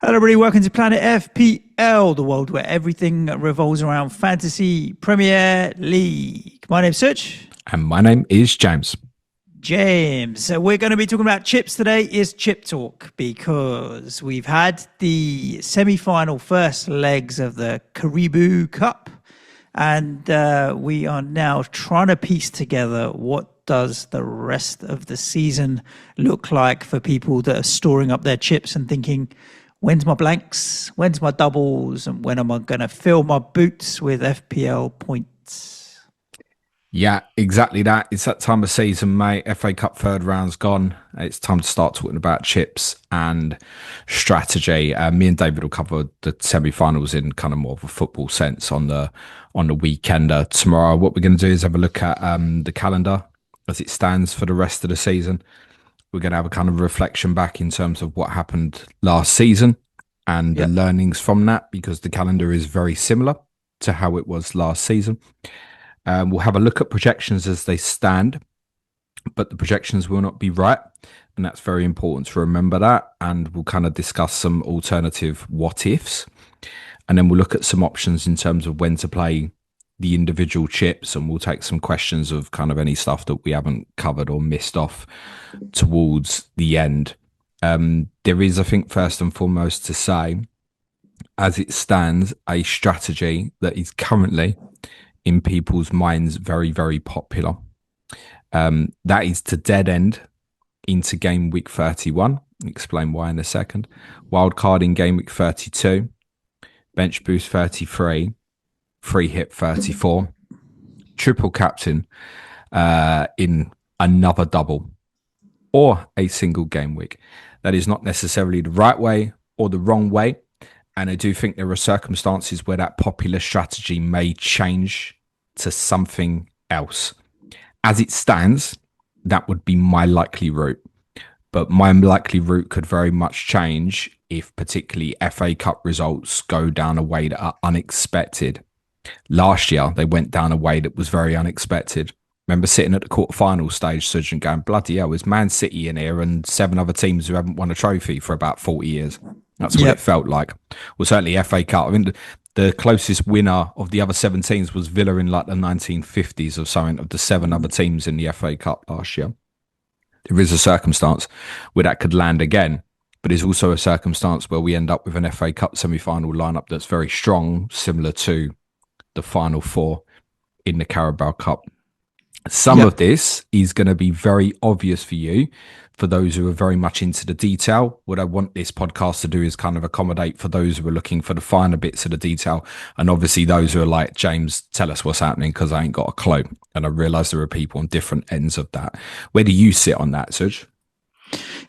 Hello, everybody. Welcome to Planet FPL, the world where everything revolves around fantasy Premier League. My name's Suj. And my name is James. James. So we're going to be talking about chips today. Is chip talk because we've had the semi-final first legs of the Carabao Cup, and we are now trying to piece together what does the rest of the season look like for people that are storing up their chips and thinking, when's my blanks? When's my doubles? And when am I going to fill my boots with FPL points? Yeah, exactly that. It's that time of season, mate. FA Cup third round's gone. It's time to start talking about chips and strategy. Me and David will cover the semi-finals in kind of more of a football sense on the weekend tomorrow. What we're going to do is have a look at the calendar as it stands for the rest of the season. We're going to have a kind of reflection back in terms of what happened last season and the learnings from that, because the calendar is very similar to how it was last season. We'll have a look at projections as they stand, but the projections will not be right. And that's very important to remember that. And we'll kind of discuss some alternative what ifs. And then we'll look at some options in terms of when to play the individual chips, and we'll take some questions of kind of any stuff that we haven't covered or missed off towards the end. There is, I think, first and foremost to say, as it stands, a strategy that is currently in people's minds very, very popular. That is to dead end into game week 31. I'll explain why in a second. Wildcard in game week 32. Bench boost 33. Free hit 34, triple captain in another double or a single game week. That is not necessarily the right way or the wrong way. And I do think there are circumstances where that popular strategy may change to something else. As it stands, that would be my likely route. But my likely route could very much change if particularly FA Cup results go down a way that are unexpected. Last year, they went down a way that was very unexpected. Remember sitting at the quarterfinal stage, Suj, and going, bloody hell, is Man City in here and 7 other teams who haven't won a trophy for about 40 years. That's what it felt like. Well, certainly FA Cup. I mean, the closest winner of the other 7 teams was Villa in like the 1950s or something, of the 7 other teams in the FA Cup last year. There is a circumstance where that could land again, but there's also a circumstance where we end up with an FA Cup semi-final lineup that's very strong, similar to the final 4 in the Carabao Cup. Some of this is going to be very obvious for you, for those who are very much into the detail. What I want this podcast to do is kind of accommodate for those who are looking for the finer bits of the detail, and obviously those who are like, James, tell us what's happening because I ain't got a clue. And I realise there are people on different ends of that. Where do you sit on that, Suj?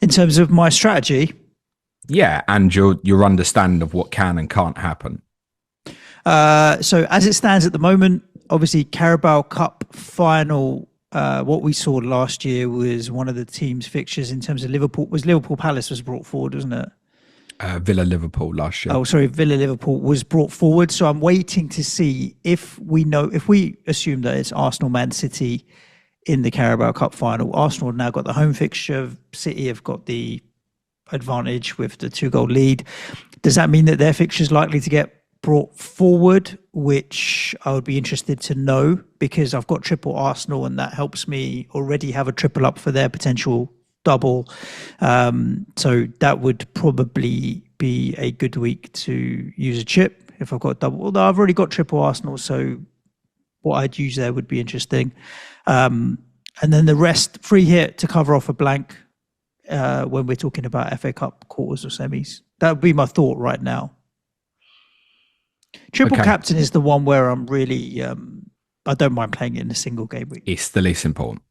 In terms of my strategy? Yeah, and your understanding of what can and can't happen. So as it stands at the moment, obviously Carabao Cup Final, what we saw last year was one of the team's fixtures in terms of Liverpool. Liverpool Palace was brought forward, wasn't it? Villa Liverpool last year. Oh, sorry, Villa Liverpool was brought forward. So I'm waiting to see if we assume that it's Arsenal Man City in the Carabao Cup Final. Arsenal have now got the home fixture. City have got the advantage with the 2-goal lead. Does that mean that their fixture is likely to get brought forward, which I would be interested to know, because I've got triple Arsenal and that helps me already have a triple up for their potential double. So that would probably be a good week to use a chip if I've got double. Although I've already got triple Arsenal, so what I'd use there would be interesting. And then the rest, free hit to cover off a blank when we're talking about FA Cup quarters or semis. That would be my thought right now. Triple captain is the one where I'm really, I don't mind playing it in a single game week. It's the least important.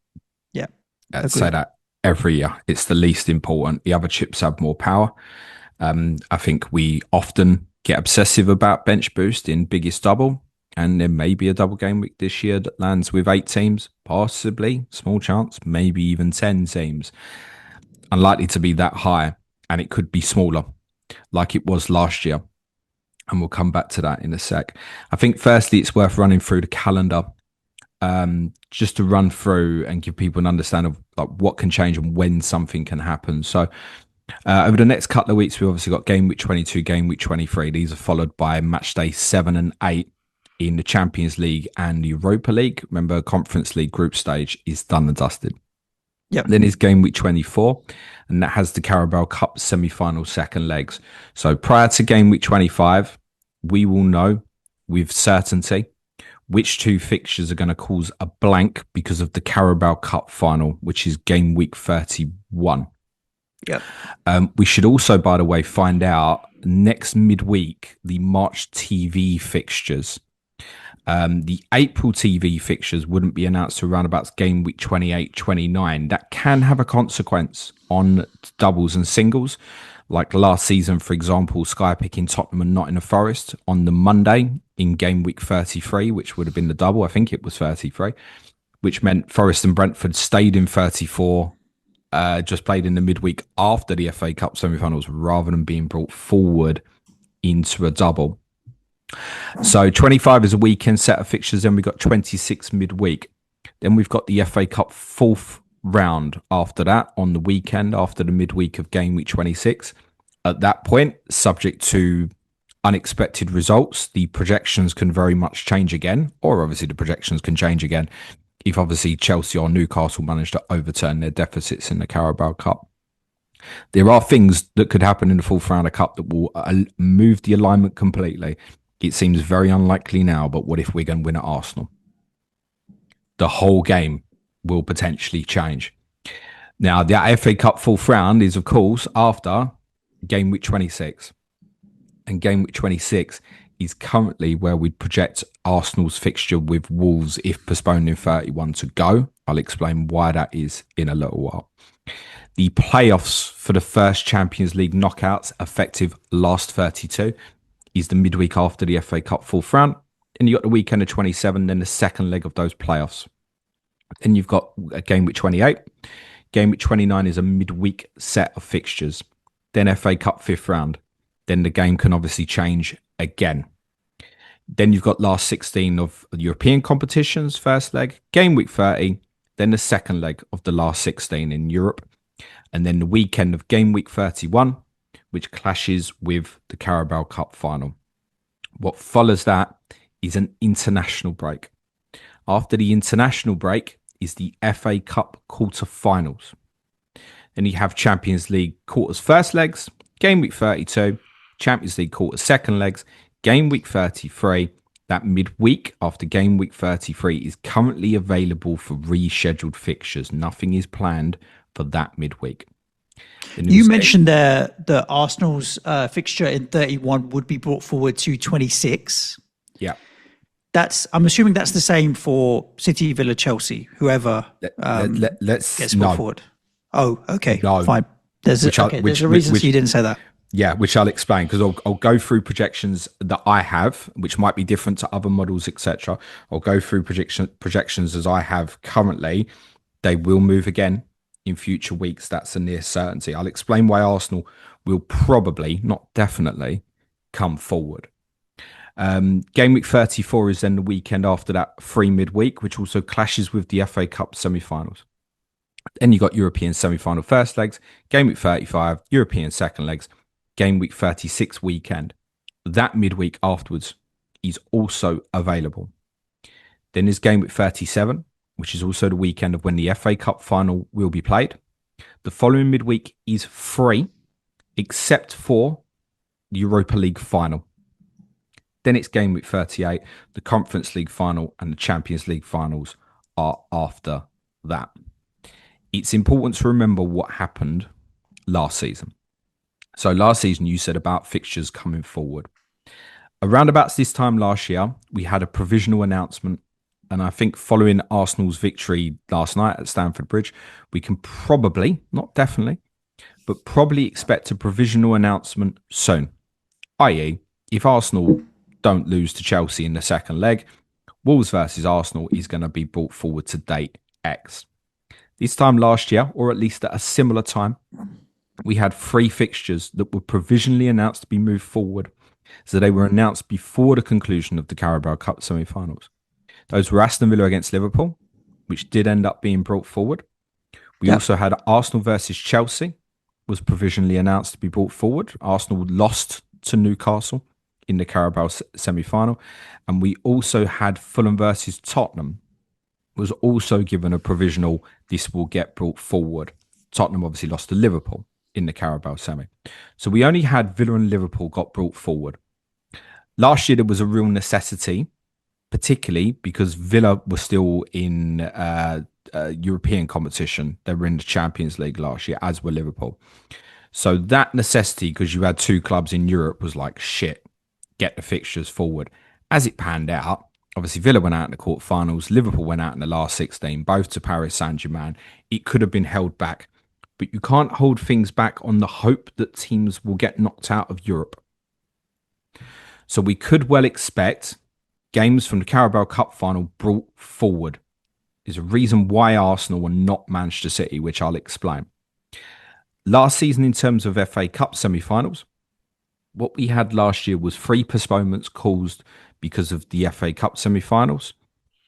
Yeah. I'd say that every year. It's the least important. The other chips have more power. I think we often get obsessive about bench boost in biggest double, and there may be a double game week this year that lands with 8 teams, possibly, small chance, maybe even 10 teams. Unlikely to be that high, and it could be smaller, like it was last year. And we'll come back to that in a sec. I think firstly, it's worth running through the calendar just to run through and give people an understanding of like what can change and when something can happen. So Over the next couple of weeks, we've obviously got game week 22, game week 23. These are followed by match day 7 and 8 in the Champions League and Europa League. Remember, Conference League group stage is done and dusted. Yep. Then is game week 24, and that has the Carabao Cup semi-final second legs. So prior to game week 25, we will know with certainty which two fixtures are going to cause a blank because of the Carabao Cup final, which is game week 31. Yep. We should also, by the way, find out next midweek the March TV fixtures. The April TV fixtures wouldn't be announced around about game week 28, 29. That can have a consequence on doubles and singles. Like last season, for example, Sky picking Tottenham and Nottingham Forest on the Monday in game week 33, which would have been the double. I think it was 33, which meant Forest and Brentford stayed in 34, just played in the midweek after the FA Cup semi-finals rather than being brought forward into a double. So 25 is a weekend set of fixtures. Then we've got 26 midweek. Then we've got the FA Cup fourth round after that on the weekend after the midweek of game week 26. At that point, subject to unexpected results, the projections can very much change again, or obviously the projections can change again if obviously Chelsea or Newcastle manage to overturn their deficits in the Carabao Cup. There are things that could happen in the fourth round of Cup that will move the alignment completely. It seems very unlikely now, but what if we're going to win at Arsenal? The whole game will potentially change. Now, the FA Cup fourth round is, of course, after game week 26. And game week 26 is currently where we'd project Arsenal's fixture with Wolves if postponed in 31 to go. I'll explain why that is in a little while. The playoffs for the first Champions League knockouts, effective last 32, is the midweek after the FA Cup fourth round. And you got the weekend of 27, then the second leg of those playoffs. Then you've got a game week 28. Game week 29 is a midweek set of fixtures. Then FA Cup fifth round. Then the game can obviously change again. Then you've got last 16 of European competitions, first leg. Game week 30. Then the second leg of the last 16 in Europe. And then the weekend of game week 31, which clashes with the Carabao Cup final. What follows that is an international break. After the international break is the FA Cup quarter-finals. Then you have Champions League quarters first legs, game week 32, Champions League quarters second legs, game week 33. That midweek after game week 33 is currently available for rescheduled fixtures. Nothing is planned for that midweek. You mentioned there that Arsenal's fixture in 31 would be brought forward to 26. Yeah. I'm assuming that's the same for City, Villa, Chelsea, whoever gets brought forward. Oh, okay, fine. There's a reason you didn't say that. Yeah, which I'll explain because I'll go through projections that I have, which might be different to other models, etc. I'll go through projections as I have currently. They will move again in future weeks. That's a near certainty. I'll explain why Arsenal will probably, not definitely, come forward. Game week 34 is then the weekend after that, free midweek, which also clashes with the FA Cup semi-finals. Then you got European semi-final first legs, game week 35, European second legs, game week 36 weekend. That midweek afterwards is also available. Then there's game week 37, which is also the weekend of when the FA Cup final will be played. The following midweek is free, except for the Europa League final. Then it's game week 38. The Conference League final and the Champions League finals are after that. It's important to remember what happened last season. So last season, you said about fixtures coming forward. Around about this time last year, we had a provisional announcement. And I think following Arsenal's victory last night at Stamford Bridge, we can probably, not definitely, but probably expect a provisional announcement soon. I.e., if Arsenal don't lose to Chelsea in the second leg, Wolves versus Arsenal is going to be brought forward to date X. This time last year, or at least at a similar time, we had 3 fixtures that were provisionally announced to be moved forward. So they were announced before the conclusion of the Carabao Cup semi-finals. Those were Aston Villa against Liverpool, which did end up being brought forward. We also had Arsenal versus Chelsea, was provisionally announced to be brought forward. Arsenal lost to Newcastle in the Carabao semi-final. And we also had Fulham versus Tottenham was also given a provisional, this will get brought forward. Tottenham obviously lost to Liverpool in the Carabao semi. So we only had Villa and Liverpool got brought forward. Last year, there was a real necessity, particularly because Villa was still in European competition. They were in the Champions League last year, as were Liverpool. So that necessity, because you had two clubs in Europe, was like, shit, get the fixtures forward. As it panned out, obviously Villa went out in the quarterfinals, Liverpool went out in the last 16, both to Paris Saint-Germain. It could have been held back, but you can't hold things back on the hope that teams will get knocked out of Europe. So we could well expect games from the Carabao Cup Final brought forward. There's a reason why Arsenal were not Manchester City, which I'll explain. Last season, in terms of FA Cup semi-finals, what we had last year was 3 postponements caused because of the FA Cup semi-finals.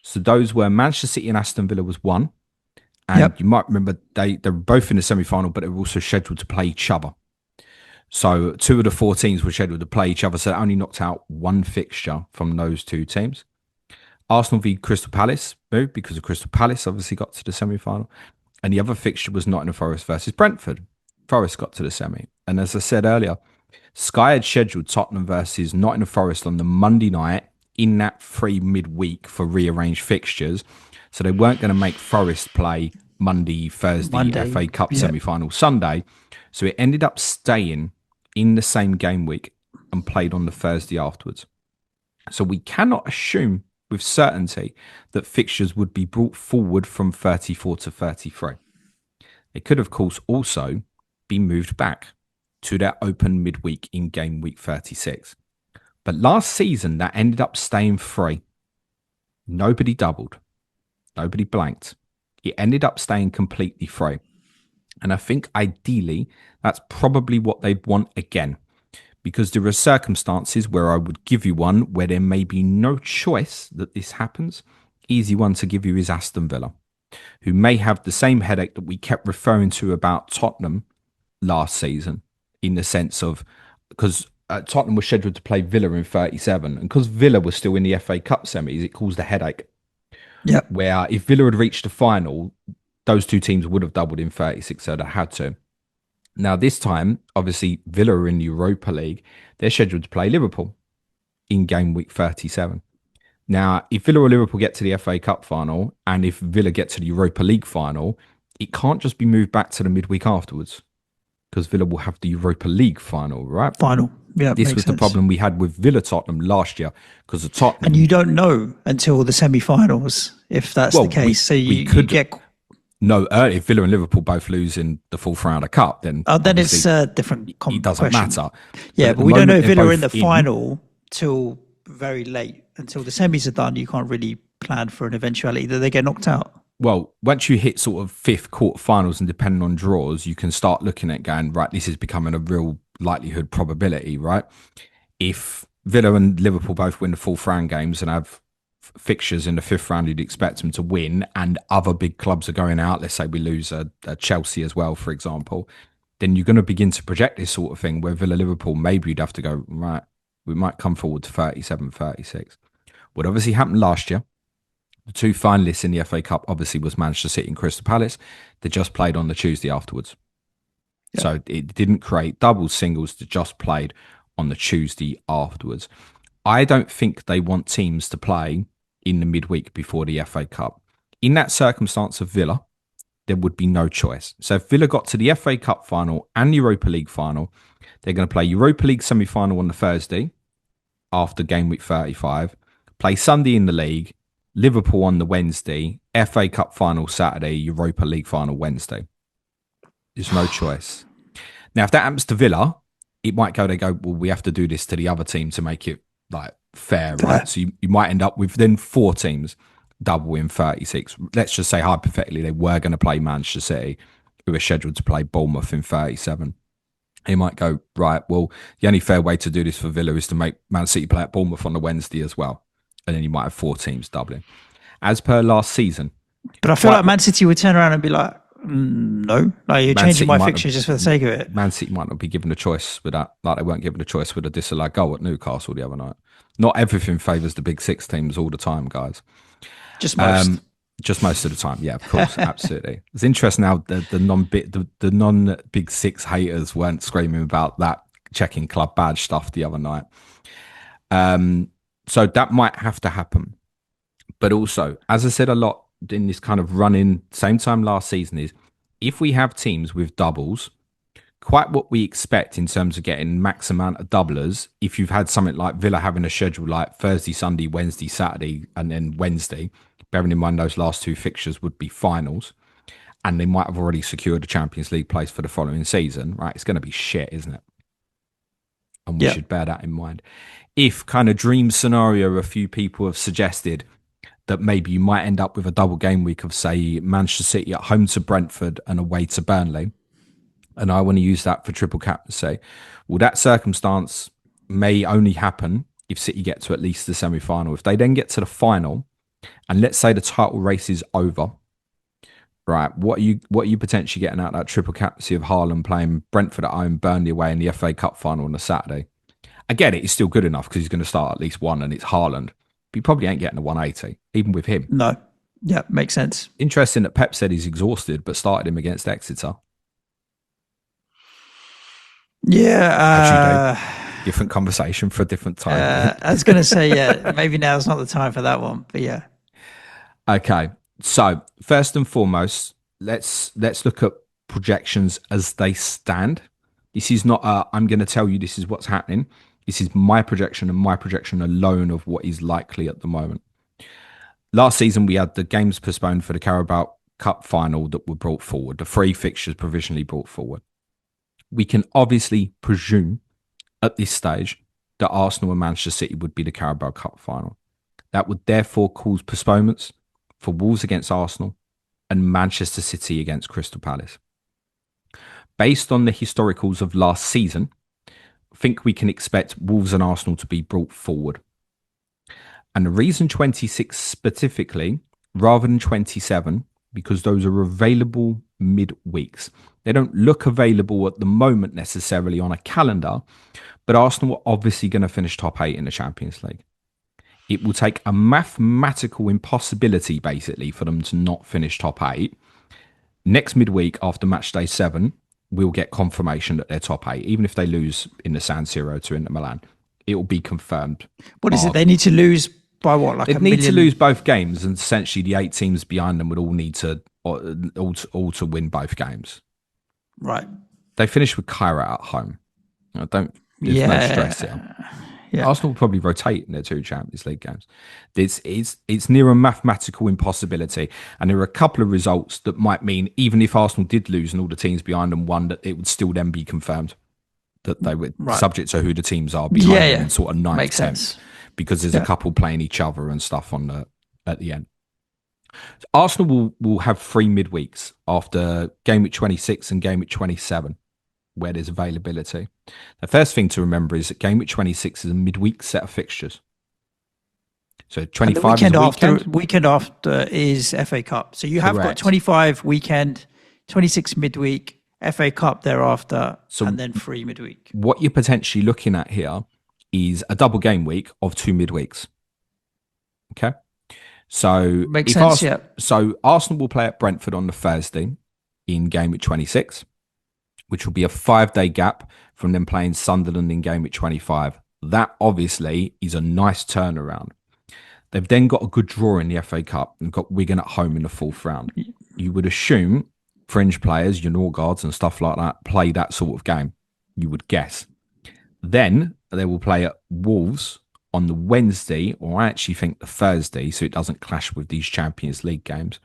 So those were Manchester City and Aston Villa was one. And you might remember they were both in the semi-final, but they were also scheduled to play each other. So 2 of the 4 teams were scheduled to play each other. So that only knocked out 1 fixture from those 2 teams. Arsenal v Crystal Palace moved because of Crystal Palace obviously got to the semi-final. And the other fixture was Nottingham Forest versus Brentford. Forest got to the semi. And as I said earlier, Sky had scheduled Tottenham versus Nottingham Forest on the Monday night in that free midweek for rearranged fixtures. So they weren't going to make Forest play Monday, FA Cup semi-final Sunday. So it ended up staying in the same game week and played on the Thursday afterwards. So we cannot assume with certainty that fixtures would be brought forward from 34 to 33. It could, of course, also be moved back to that open midweek in game week 36. But last season, that ended up staying free. Nobody doubled. Nobody blanked. It ended up staying completely free. And I think ideally, that's probably what they'd want again. Because there are circumstances where I would give you one where there may be no choice that this happens. Easy one to give you is Aston Villa, who may have the same headache that we kept referring to about Tottenham last season, in the sense of, because Tottenham was scheduled to play Villa in 37, and because Villa was still in the FA Cup semis, it caused a headache. Yeah. Where if Villa had reached the final, those 2 teams would have doubled in 36, so they had to. Now, this time, obviously, Villa are in the Europa League. They're scheduled to play Liverpool in game week 37. Now, if Villa or Liverpool get to the FA Cup final, and if Villa get to the Europa League final, it can't just be moved back to the midweek afterwards, because Villa will have the Europa League final, right? Yeah, this was the problem we had with Villa Tottenham last year, because of Tottenham. And you don't know until the semi-finals if that's the case. You get... No, if Villa and Liverpool both lose in the 4th round of cup, then it's a different it doesn't matter. Yeah, but we don't know if Villa are in the final till very late. Until the semis are done, you can't really plan for an eventuality that they get knocked out. Well, once you hit sort of 5th quarterfinals and depending on draws, you can start looking at going, right, this is becoming a real likelihood probability, right? If Villa and Liverpool both win the 4th round games and have fixtures in the 5th round you'd expect them to win, and other big clubs are going out, let's say we lose a Chelsea as well, for example, then you're going to begin to project this sort of thing where Villa Liverpool, maybe you'd have to go, right, we might come forward to 37, 36. What obviously happened last year, the 2 finalists in the FA Cup obviously was Manchester City and Crystal Palace. They just played on the Tuesday afterwards. Yeah. So it didn't create doubles, singles, they just played on the Tuesday afterwards. I don't think they want teams to play in the midweek before the FA Cup. In that circumstance of Villa, there would be no choice. So if Villa got to the FA Cup final and Europa League final, they're going to play Europa League semi-final on the Thursday after game week 35, play Sunday in the league, Liverpool on the Wednesday, FA Cup final Saturday, Europa League final Wednesday. There's no choice. Now, if that happens to Villa, it might go, well, we have to do this to the other team to make it like fair, right? So you might end up with then 4 teams double in 36. Let's just say hypothetically they were going to play Manchester City, who are scheduled to play Bournemouth in 37. He might go, right, well, the only fair way to do this for Villa is to make Man City play at Bournemouth on the Wednesday as well. And then you might have 4 teams doubling. As per last season. But I feel like Man City would turn around and be like, No, like you're Man changing City my might have, fixture just for the sake of it. Man City might not be given a choice with that, like they weren't given a choice with a disallowed goal at Newcastle the other night. Not everything favours the big six teams all the time, guys. Just most. Just most of the time, yeah, of course, absolutely. It's interesting how the non big six haters weren't screaming about that checking club badge stuff the other night. So that might have to happen. But also, as I said a lot in this kind of run-in, same time last season, is if we have teams with doubles, quite what we expect in terms of getting max amount of doublers, if you've had something like Villa having a schedule like Thursday, Sunday, Wednesday, Saturday, and then Wednesday, bearing in mind those last two fixtures would be finals, and they might have already secured a Champions League place for the following season, right? It's going to be shit, isn't it? And we should bear that in mind. If kind of dream scenario, a few people have suggested that maybe you might end up with a double game week of, say, Manchester City at home to Brentford and away to Burnley. And I want to use that for triple captaincy. Well, that circumstance may only happen if City get to at least the semi-final. If they then get to the final, and let's say the title race is over, right? What are you potentially getting out of that triple captaincy of Haaland playing Brentford at home, Burnley away in the FA Cup final on a Saturday? I get it; it's still good enough because he's going to start at least one, and it's Haaland. But you probably ain't getting a 180, even with him. No. Yeah, makes sense. Interesting that Pep said he's exhausted, but started him against Exeter. Yeah. Different conversation for a different time. I was going to say, yeah, maybe now's not the time for that one, but yeah. Okay. So first and foremost, let's look at projections as they stand. This is not I'm going to tell you this is what's happening. This is my projection and my projection alone of what is likely at the moment. Last season, we had the games postponed for the Carabao Cup Final that were brought forward, the 3 fixtures provisionally brought forward. We can obviously presume at this stage that Arsenal and Manchester City would be the Carabao Cup Final. That would therefore cause postponements for Wolves against Arsenal and Manchester City against Crystal Palace. Based on the historicals of last season, I think we can expect Wolves and Arsenal to be brought forward. And the reason 26 specifically, rather than 27, because those are available mid-weeks. They don't look available at the moment necessarily on a calendar, but Arsenal are obviously going to finish top 8 in the Champions League. It will take a mathematical impossibility, basically, for them to not finish top 8. Next midweek, after match day 7, we'll get confirmation that they're top 8, even if they lose in the San Siro to Inter Milan. It will be confirmed. What is it? They need to lose by what? Like they need to lose both games, and essentially the 8 teams behind them would all need to all to win both games. Right. They finished with Kyra at home. There's no stress here. Yeah. Arsenal will probably rotate in their 2 Champions League games. It's near a mathematical impossibility, and there are a couple of results that might mean even if Arsenal did lose and all the teams behind them won, that it would still then be confirmed that they were subject to who the teams are behind them in sort of 9th, Makes 10th, sense. because there's a couple playing each other and stuff at the end. So Arsenal will have 3 midweeks after game week 26 and game week 27, where there's availability. The first thing to remember is that game week 26 is a midweek set of fixtures. So 25 is a weekend. Weekend after is FA Cup. So you have got 25 weekend, 26 midweek, FA Cup thereafter, and then 3 midweek. What you're potentially looking at here is a double game week of 2 midweeks. Okay? So makes sense, So Arsenal will play at Brentford on the Thursday in game week 26, which will be a 5-day gap from them playing Sunderland in game week 25. That obviously is a nice turnaround. They've then got a good draw in the FA Cup and got Wigan at home in the 4th round. You would assume fringe players, your Norgards and stuff like that, play that sort of game. You would guess. Then they will play at Wolves on the Wednesday, or I actually think the Thursday, so it doesn't clash with these Champions League games,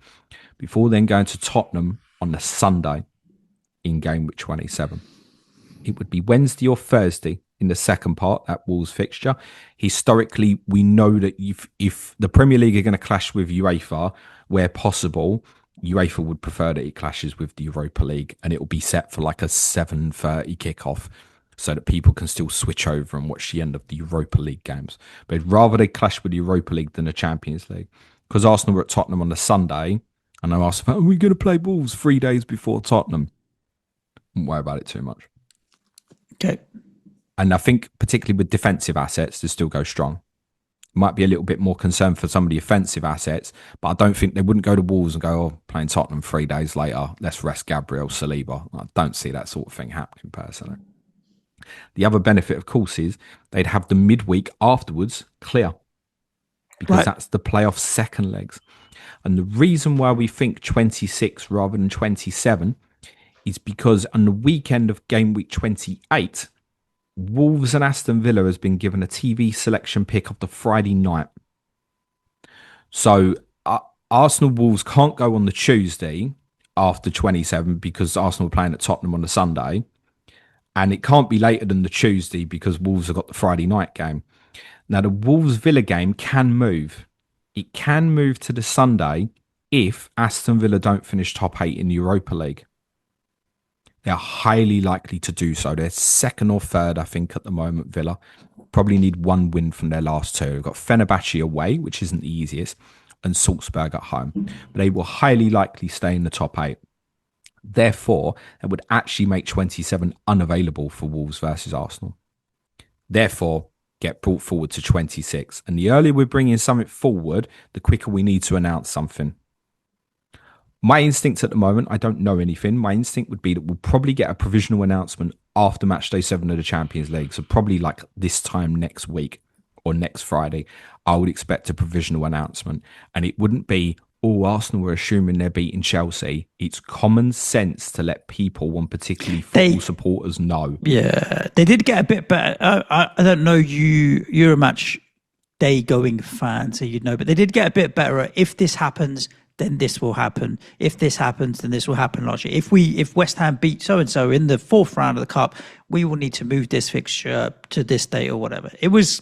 before then going to Tottenham on the Sunday in game week 27. It would be Wednesday or Thursday in the second part, that Wolves fixture. Historically, we know that if the Premier League are going to clash with UEFA, where possible, UEFA would prefer that it clashes with the Europa League, and it will be set for like a 7:30 kickoff, so that people can still switch over and watch the end of the Europa League games. But rather they clash with the Europa League than the Champions League. Because Arsenal were at Tottenham on the Sunday, And I asked, are we going to play Wolves 3 days before Tottenham? Don't worry about it too much. Okay. And I think particularly with defensive assets, to still go strong. Might be a little bit more concerned for some of the offensive assets, but I don't think they wouldn't go to Wolves and go, oh, playing Tottenham 3 days later, let's rest Gabriel Saliba. I don't see that sort of thing happening personally. The other benefit, of course, is they'd have the midweek afterwards clear because that's the playoff second legs. And the reason why we think 26 rather than 27 is because on the weekend of game week 28, Wolves and Aston Villa has been given a TV selection pick of the Friday night. So Arsenal Wolves can't go on the Tuesday after 27 because Arsenal are playing at Tottenham on the Sunday. And it can't be later than the Tuesday because Wolves have got the Friday night game. Now, the Wolves Villa game can move. It can move to the Sunday if Aston Villa don't finish top 8 in the Europa League. They're highly likely to do so. They're second or third, I think, at the moment, Villa. Probably need one win from their last two. They've got Fenerbahce away, which isn't the easiest, and Salzburg at home. But they will highly likely stay in the top 8. Therefore, it would actually make 27 unavailable for Wolves versus Arsenal. Therefore, get brought forward to 26. And the earlier we're bringing something forward, the quicker we need to announce something. My instinct at the moment, I don't know anything. My instinct would be that we'll probably get a provisional announcement after match day 7 of the Champions League. So probably like this time next week or next Friday, I would expect a provisional announcement. And it wouldn't be, oh, Arsenal were assuming they're beating Chelsea. It's common sense to let people, and particularly football supporters, know. Yeah, they did get a bit better. I don't know, you're a match day going fan, so you'd know, but they did get a bit better. If this happens, then this will happen. If this happens, then this will happen last year. If West Ham beat so-and-so in the 4th round of the Cup, we will need to move this fixture to this date or whatever. It was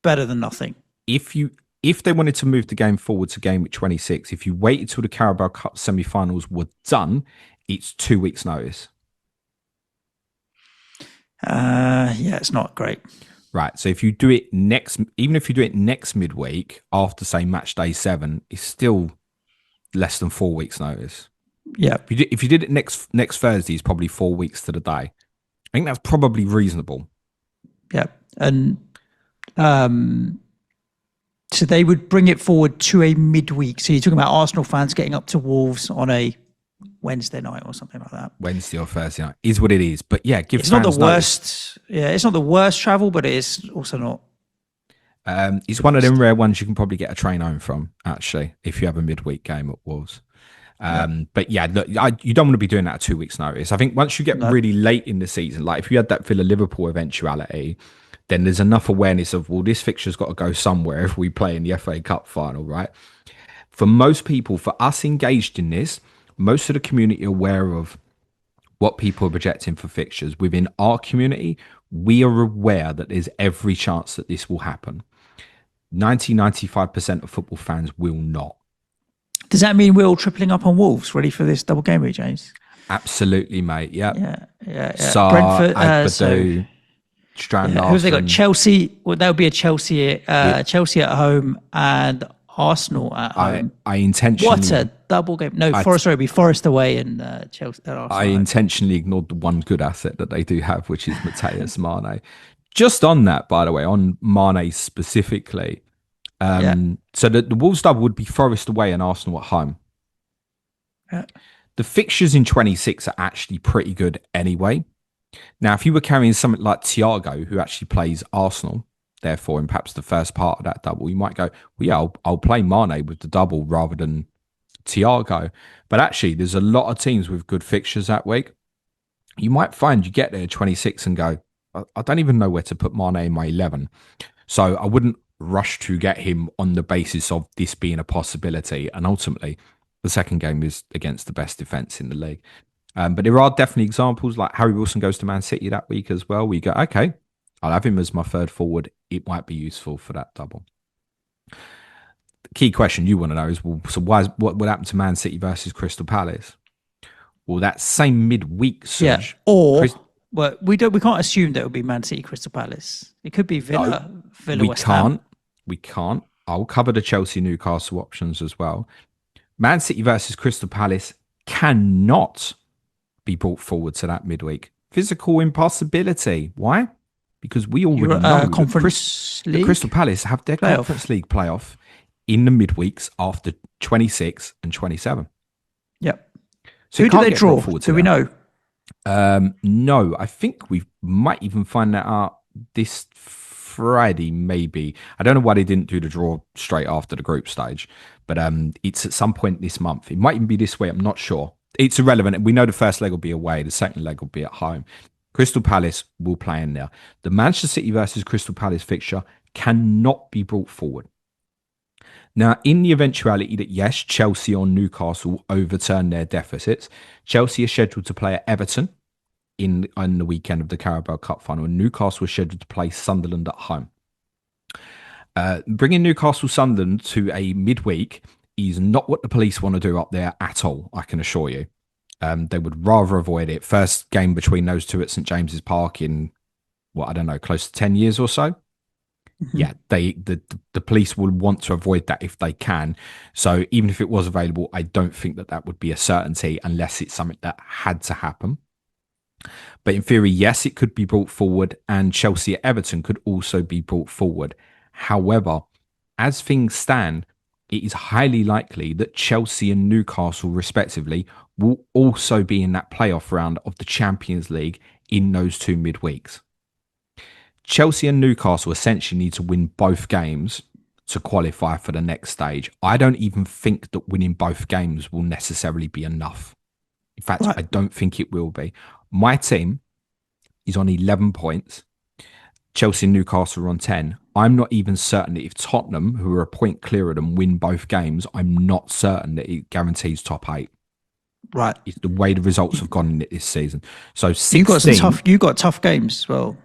better than nothing. If they wanted to move the game forward to game week 26, if you waited till the Carabao Cup semi-finals were done, it's 2 weeks' notice. Yeah, it's not great. Right. So if you do it even if you do it next midweek after, say, match day 7, it's still less than 4 weeks' notice. Yeah. If you did it next Thursday, it's probably 4 weeks to the day. I think that's probably reasonable. Yeah. And so they would bring it forward to a midweek. So you're talking about Arsenal fans getting up to Wolves on a Wednesday night or something like that. Wednesday or Thursday night is what it is. But yeah, it's not the worst. Yeah, it's not the worst travel, but it is also not. It's one of them rare ones you can probably get a train home from, actually, if you have a midweek game at Wolves. But yeah, look, you don't want to be doing that at 2 weeks' notice. I think once you get really late in the season, like if you had that Villa-Liverpool eventuality, then there's enough awareness of, well, this fixture's got to go somewhere if we play in the FA Cup final, right? For most people, for us engaged in this, most of the community are aware of what people are projecting for fixtures. Within our community, we are aware that there's every chance that this will happen. 95% of football fans will not. Does that mean we're all tripling up on Wolves, ready for this double game week, James? Absolutely, mate. Yep. Yeah. Sarr, Brentford, Agbadou, Strand Larsen. Who's they got? Chelsea. Well, that would be a Chelsea. Chelsea at home and Arsenal at home. I intentionally. What a double game! No, Forest would be Forest away and Chelsea. I intentionally ignored the one good asset that they do have, which is Mateus Mane. Just on that, by the way, on Mane specifically. So the Wolves double would be Forest away and Arsenal at home. Yeah. The fixtures in 26 are actually pretty good anyway. Now, if you were carrying something like Thiago, who actually plays Arsenal, therefore in perhaps the first part of that double, you might go, well, yeah, I'll play Mane with the double rather than Thiago. But actually, there's a lot of teams with good fixtures that week. You might find you get there 26 and go, I don't even know where to put Mane in my 11. So I wouldn't rush to get him on the basis of this being a possibility. And ultimately, the second game is against the best defence in the league. But there are definitely examples, like Harry Wilson goes to Man City that week as well. We go, okay, I'll have him as my third forward. It might be useful for that double. The key question you want to know is, well, so what would happen to Man City versus Crystal Palace? Well, that same midweek, Suj, well, we can't assume that it will be Man City Crystal Palace. It could be Villa. No, Villa West Ham. We can't. I'll cover the Chelsea Newcastle options as well. Man City versus Crystal Palace cannot be brought forward to that midweek. Physical impossibility. Why? Because we already know that Crystal Palace have their Conference League playoff in the midweeks after 26 and 27. Yep. So who do they draw? Do we know? No, I think we might even find that out this Friday, maybe. I don't know why they didn't do the draw straight after the group stage, but it's at some point this month. It might even be this way. I'm not sure. It's irrelevant. We know the first leg will be away. The second leg will be at home. Crystal Palace will play in there. The Manchester City versus Crystal Palace fixture cannot be brought forward. Now, in the eventuality that, yes, Chelsea or Newcastle overturn their deficits, Chelsea are scheduled to play at Everton on the weekend of the Carabao Cup Final, and Newcastle are scheduled to play Sunderland at home. Bringing Newcastle-Sunderland to a midweek is not what the police want to do up there at all, I can assure you. They would rather avoid it. First game between those two at St James's Park in, close to 10 years or so. Mm-hmm. Yeah, the police will want to avoid that if they can. So even if it was available, I don't think that would be a certainty unless it's something that had to happen. But in theory, yes, it could be brought forward, and Chelsea at Everton could also be brought forward. However, as things stand, it is highly likely that Chelsea and Newcastle, respectively, will also be in that playoff round of the Champions League in those two midweeks. Chelsea and Newcastle essentially need to win both games to qualify for the next stage. I don't even think that winning both games will necessarily be enough. In fact, right. I don't think it will be. My team is on 11 points. Chelsea and Newcastle are on 10. I'm not even certain that if Tottenham, who are a point clear of them, win both games, I'm not certain that it guarantees top 8. Right. It's the way the results have gone in it this season. So 16, you got tough games as well.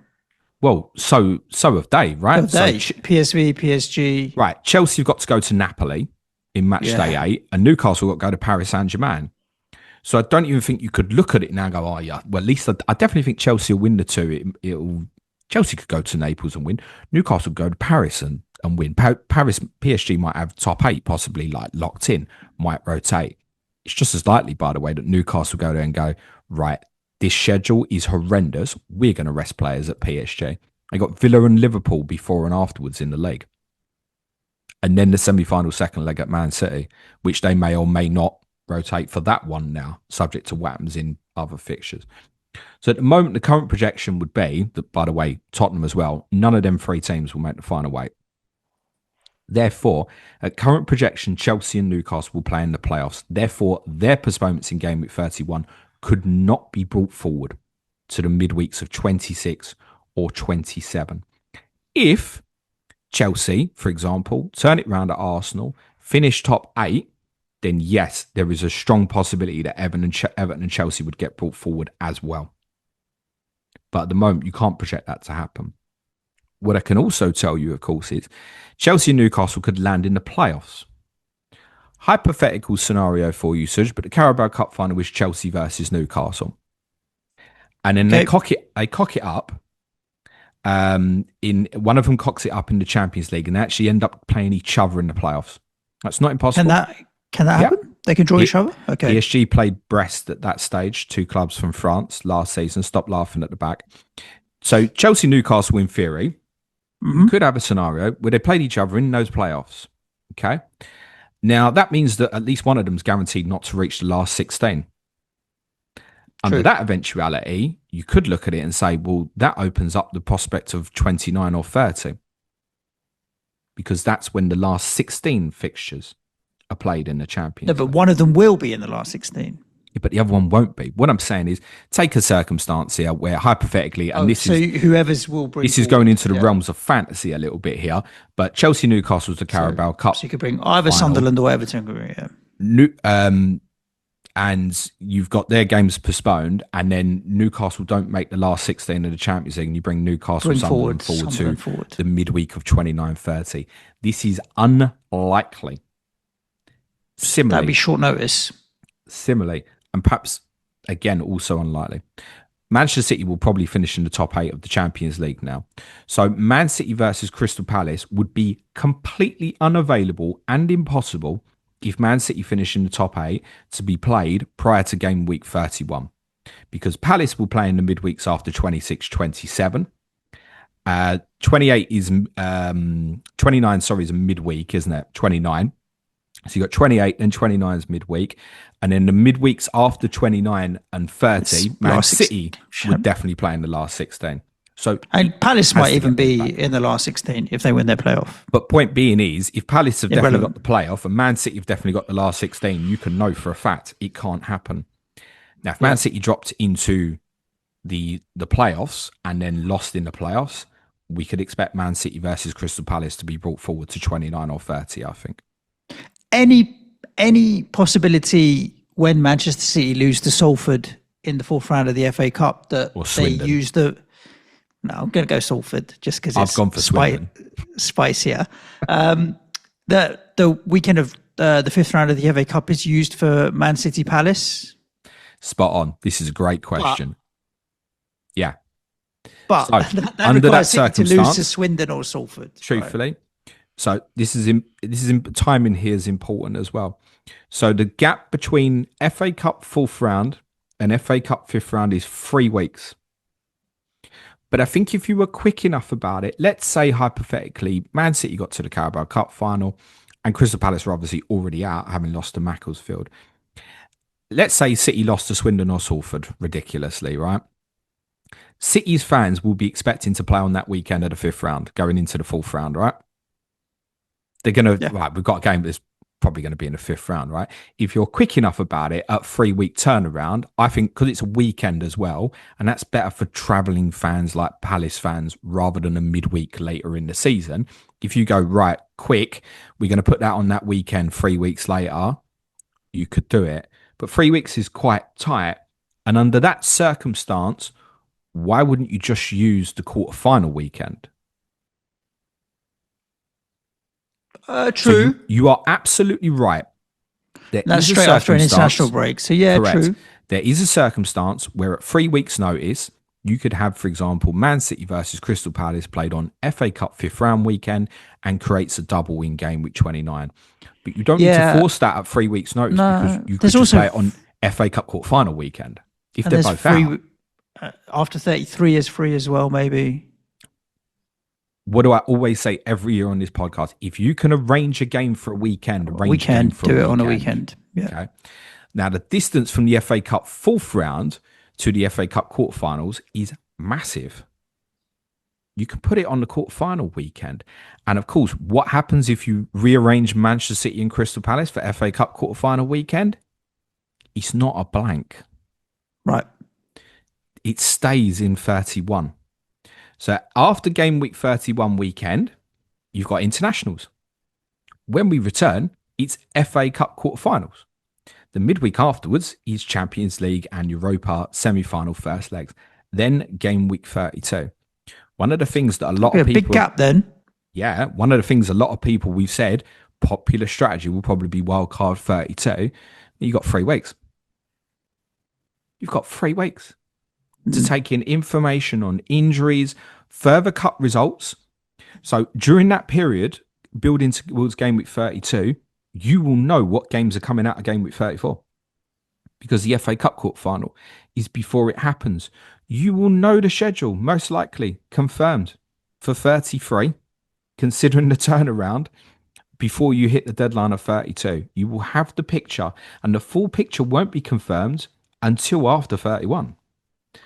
Well, so have they, right? So PSV, PSG. Right. Chelsea have got to go to Napoli in match day 8, and Newcastle got to go to Paris Saint-Germain. So I don't even think you could look at it now and go, oh, yeah, well, at least I definitely think Chelsea will win the two. Chelsea could go to Naples and win. Newcastle go to Paris and win. Paris, PSG might have top 8, possibly like locked in, might rotate. It's just as likely, by the way, that Newcastle go there and go, right, this schedule is horrendous. We're going to rest players at PSG. They got Villa and Liverpool before and afterwards in the league. And then the semi-final second leg at Man City, which they may or may not rotate for that one now, subject to what happens in other fixtures. So at the moment, the current projection would be that, by the way, Tottenham as well, none of them 3 teams will make the final 8. Therefore, at current projection, Chelsea and Newcastle will play in the playoffs. Therefore, their postponements in Game Week 31 could not be brought forward to the midweeks of 26 or 27. If Chelsea, for example, turn it round at Arsenal, finish top 8, then yes, there is a strong possibility that Everton and Chelsea would get brought forward as well. But at the moment, you can't project that to happen. What I can also tell you, of course, is Chelsea and Newcastle could land in the playoffs. Hypothetical scenario for you, Suj, but the Carabao Cup Final is Chelsea versus Newcastle. And then they cock it up. In one of them cocks it up in the Champions League and they actually end up playing each other in the playoffs. That's not impossible. Can that happen? Yeah. They can draw each other? Okay. PSG played Brest at that stage, 2 clubs from France last season. Stop laughing at the back. So Chelsea, Newcastle, in theory, could have a scenario where they played each other in those playoffs. Okay. Now, that means that at least one of them is guaranteed not to reach the last 16. Under that eventuality, you could look at it and say, well, that opens up the prospect of 29 or 30. Because that's when the last 16 fixtures are played in the Champions League. No, but one of them will be in the last 16. Yeah, but the other one won't be. What I'm saying is, take a circumstance here where hypothetically, and whoever's will bring. This is going into the realms of fantasy a little bit here, but Chelsea, Newcastle's the Carabao Cup. So you could bring either Sunderland or Everton. Yeah. And you've got their games postponed, and then Newcastle don't make the last 16 of the Champions League, and you bring Newcastle Sunderland forward to the midweek of 29-30. This is unlikely. Similarly, that'd be short notice. Similarly, and perhaps again also unlikely, Manchester City will probably finish in the top 8 of the Champions League now. So Man City versus Crystal Palace would be completely unavailable and impossible if Man City finish in the top 8 to be played prior to game week 31. Because Palace will play in the midweeks after 26, 27. 28 is 29, sorry, is a midweek, isn't it? 29. So you got 28 and 29 is midweek. And then the midweeks after 29 and 30, Man City would definitely play in the last 16. So and Palace might even be in the last 16 if they win their playoff. But point being is, if Palace have definitely got the playoff and Man City have definitely got the last 16, you can know for a fact it can't happen. Now, if Man City dropped into the playoffs and then lost in the playoffs, we could expect Man City versus Crystal Palace to be brought forward to 29 or 30, I think. Any possibility when Manchester City lose to Salford in the fourth round of the FA Cup that they use the... No, I'm going to go Salford just because it's gone for spicier. The weekend of the fifth round of the FA Cup is used for Man City Palace. Spot on. This is a great question. But so, that under that City to lose to Swindon or Salford. Truthfully. Right? So this is timing here is important as well. So the gap between FA Cup fourth round and FA Cup fifth round is 3 weeks. But I think if you were quick enough about it, let's say hypothetically, Man City got to the Carabao Cup final and Crystal Palace were obviously already out, having lost to Macclesfield. Let's say City lost to Swindon or Salford, ridiculously, right? City's fans will be expecting to play on that weekend of the fifth round, going into the fourth round, right? They're going to, right, we've got a game that's probably going to be in the fifth round, right? If you're quick enough about it at 3 week turnaround, I think because it's a weekend as well, and that's better for travelling fans like Palace fans rather than a midweek later in the season. If you go, right, quick, we're going to put that on that weekend 3 weeks later, you could do it. But 3 weeks is quite tight. And under that circumstance, why wouldn't you just use the quarterfinal weekend? True. So you are absolutely right. That's straight after an international break. So correct. True. There is a circumstance where at 3 weeks' notice, you could have, for example, Man City versus Crystal Palace played on FA Cup fifth round weekend and creates a double in game week 29. But you don't need to force that at 3 weeks' notice because you could just play it on FA Cup quarterfinal weekend if they're both out. After 33 is free as well, maybe. What do I always say every year on this podcast? If you can arrange a game for a weekend, do it on a weekend. Yeah. Okay. Now, the distance from the FA Cup fourth round to the FA Cup quarterfinals is massive. You can put it on the quarterfinal weekend. And of course, what happens if you rearrange Manchester City and Crystal Palace for FA Cup quarterfinal weekend? It's not a blank. Right. It stays in 31. So after game week 31 weekend, you've got internationals. When we return, it's FA Cup quarterfinals. The midweek afterwards is Champions League and Europa semi-final first legs. Then game week 32. One of the things that a lot of people... big gap then. Yeah, one of the things a lot of people we've said, popular strategy will probably be Wildcard 32. You've got 3 weeks. You've got 3 weeks to take in information on injuries, further cup results. So during that period, building towards game week 32, you will know what games are coming out of game week 34 because the FA Cup quarterfinal is before it happens. You will know the schedule, most likely confirmed for 33, considering the turnaround before you hit the deadline of 32. You will have the picture, and the full picture won't be confirmed until after 31.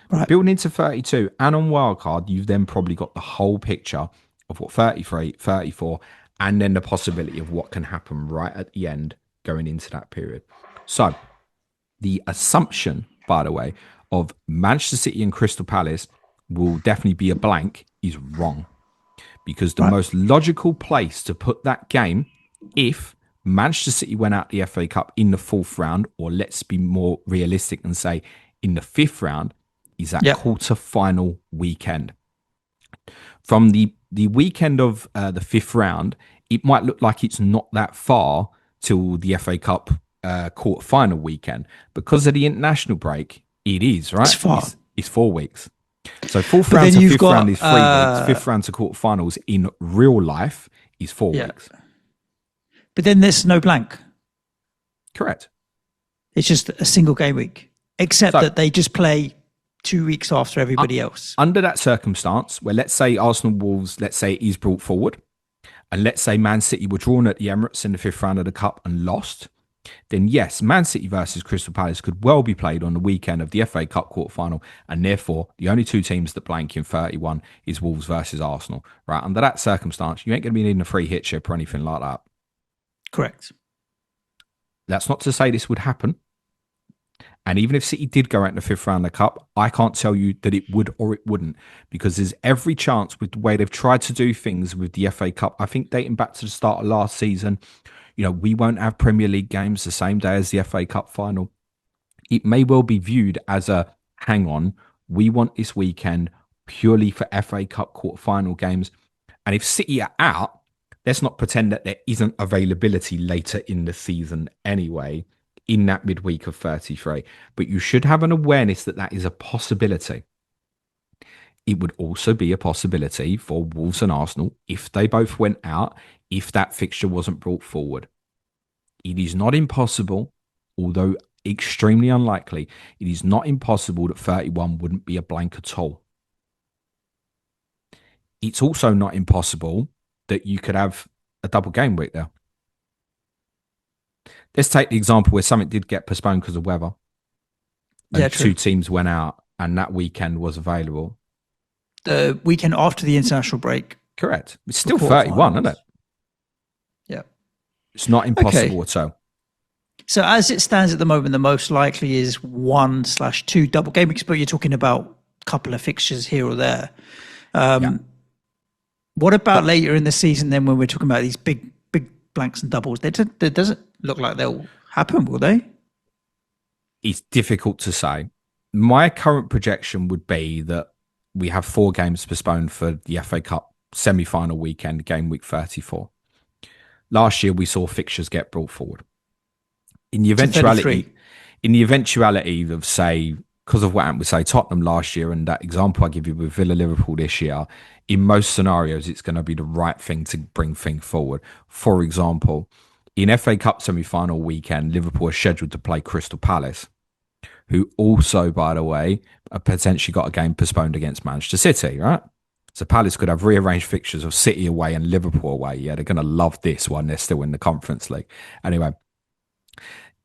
Right. Building into 32 and on Wildcard, you've then probably got the whole picture of what 33, 34, and then the possibility of what can happen right at the end going into that period. So the assumption, by the way, of Manchester City and Crystal Palace will definitely be a blank is wrong. Because the most logical place to put that game, if Manchester City went out the FA Cup in the fourth round, or let's be more realistic and say in the fifth round, is that quarter-final weekend. From the weekend of the fifth round, it might look like it's not that far till the FA Cup quarter-final weekend. Because of the international break, it is, right? It's far. It's 4 weeks. So fourth round to fifth round is 3 weeks. Fifth round to quarterfinals in real life is 4 weeks. But then there's no blank. Correct. It's just a single game week, except So- that they just play 2 weeks after everybody else. Under that circumstance, where let's say Arsenal Wolves, let's say it is brought forward, and let's say Man City were drawn at the Emirates in the 5th round of the Cup and lost, then yes, Man City versus Crystal Palace could well be played on the weekend of the FA Cup quarter-final, and therefore the only two teams that blank in 31 is Wolves versus Arsenal. Right? Under that circumstance, you ain't going to be needing a free hit chip or anything like that. Correct. That's not to say this would happen. And even if City did go out in the 5th round of the Cup, I can't tell you that it would or it wouldn't, because there's every chance with the way they've tried to do things with the FA Cup. I think dating back to the start of last season, we won't have Premier League games the same day as the FA Cup final. It may well be viewed as a, hang on, we want this weekend purely for FA Cup quarter-final games. And if City are out, let's not pretend that there isn't availability later in the season anyway, in that midweek of 33. But you should have an awareness that that is a possibility. It would also be a possibility for Wolves and Arsenal, if they both went out, if that fixture wasn't brought forward. It is not impossible, although extremely unlikely, it is not impossible that 31 wouldn't be a blank at all. It's also not impossible that you could have a double game week there. Let's take the example where something did get postponed because of weather. And two teams went out and that weekend was available. The weekend after the international break. Correct. It's still 31, isn't it? Yeah. It's not impossible at all. So as it stands at the moment, the most likely is 1/2 double game weeks, but you're talking about a couple of fixtures here or there. What about later in the season then, when we're talking about these big blanks and doubles? It doesn't look like they'll happen, will they? It's difficult to say. My current projection would be that we have 4 games postponed for the FA Cup semi-final weekend, game week 34. Last year, we saw fixtures get brought forward. In the eventuality of, say, because of what happened with, say, Tottenham last year and that example I give you with Villa Liverpool this year, in most scenarios, it's going to be the right thing to bring things forward. For example, in FA Cup semi-final weekend, Liverpool are scheduled to play Crystal Palace, who also, by the way, potentially got a game postponed against Manchester City, right? So Palace could have rearranged fixtures of City away and Liverpool away. Yeah, they're going to love this one. They're still in the Conference League. Anyway,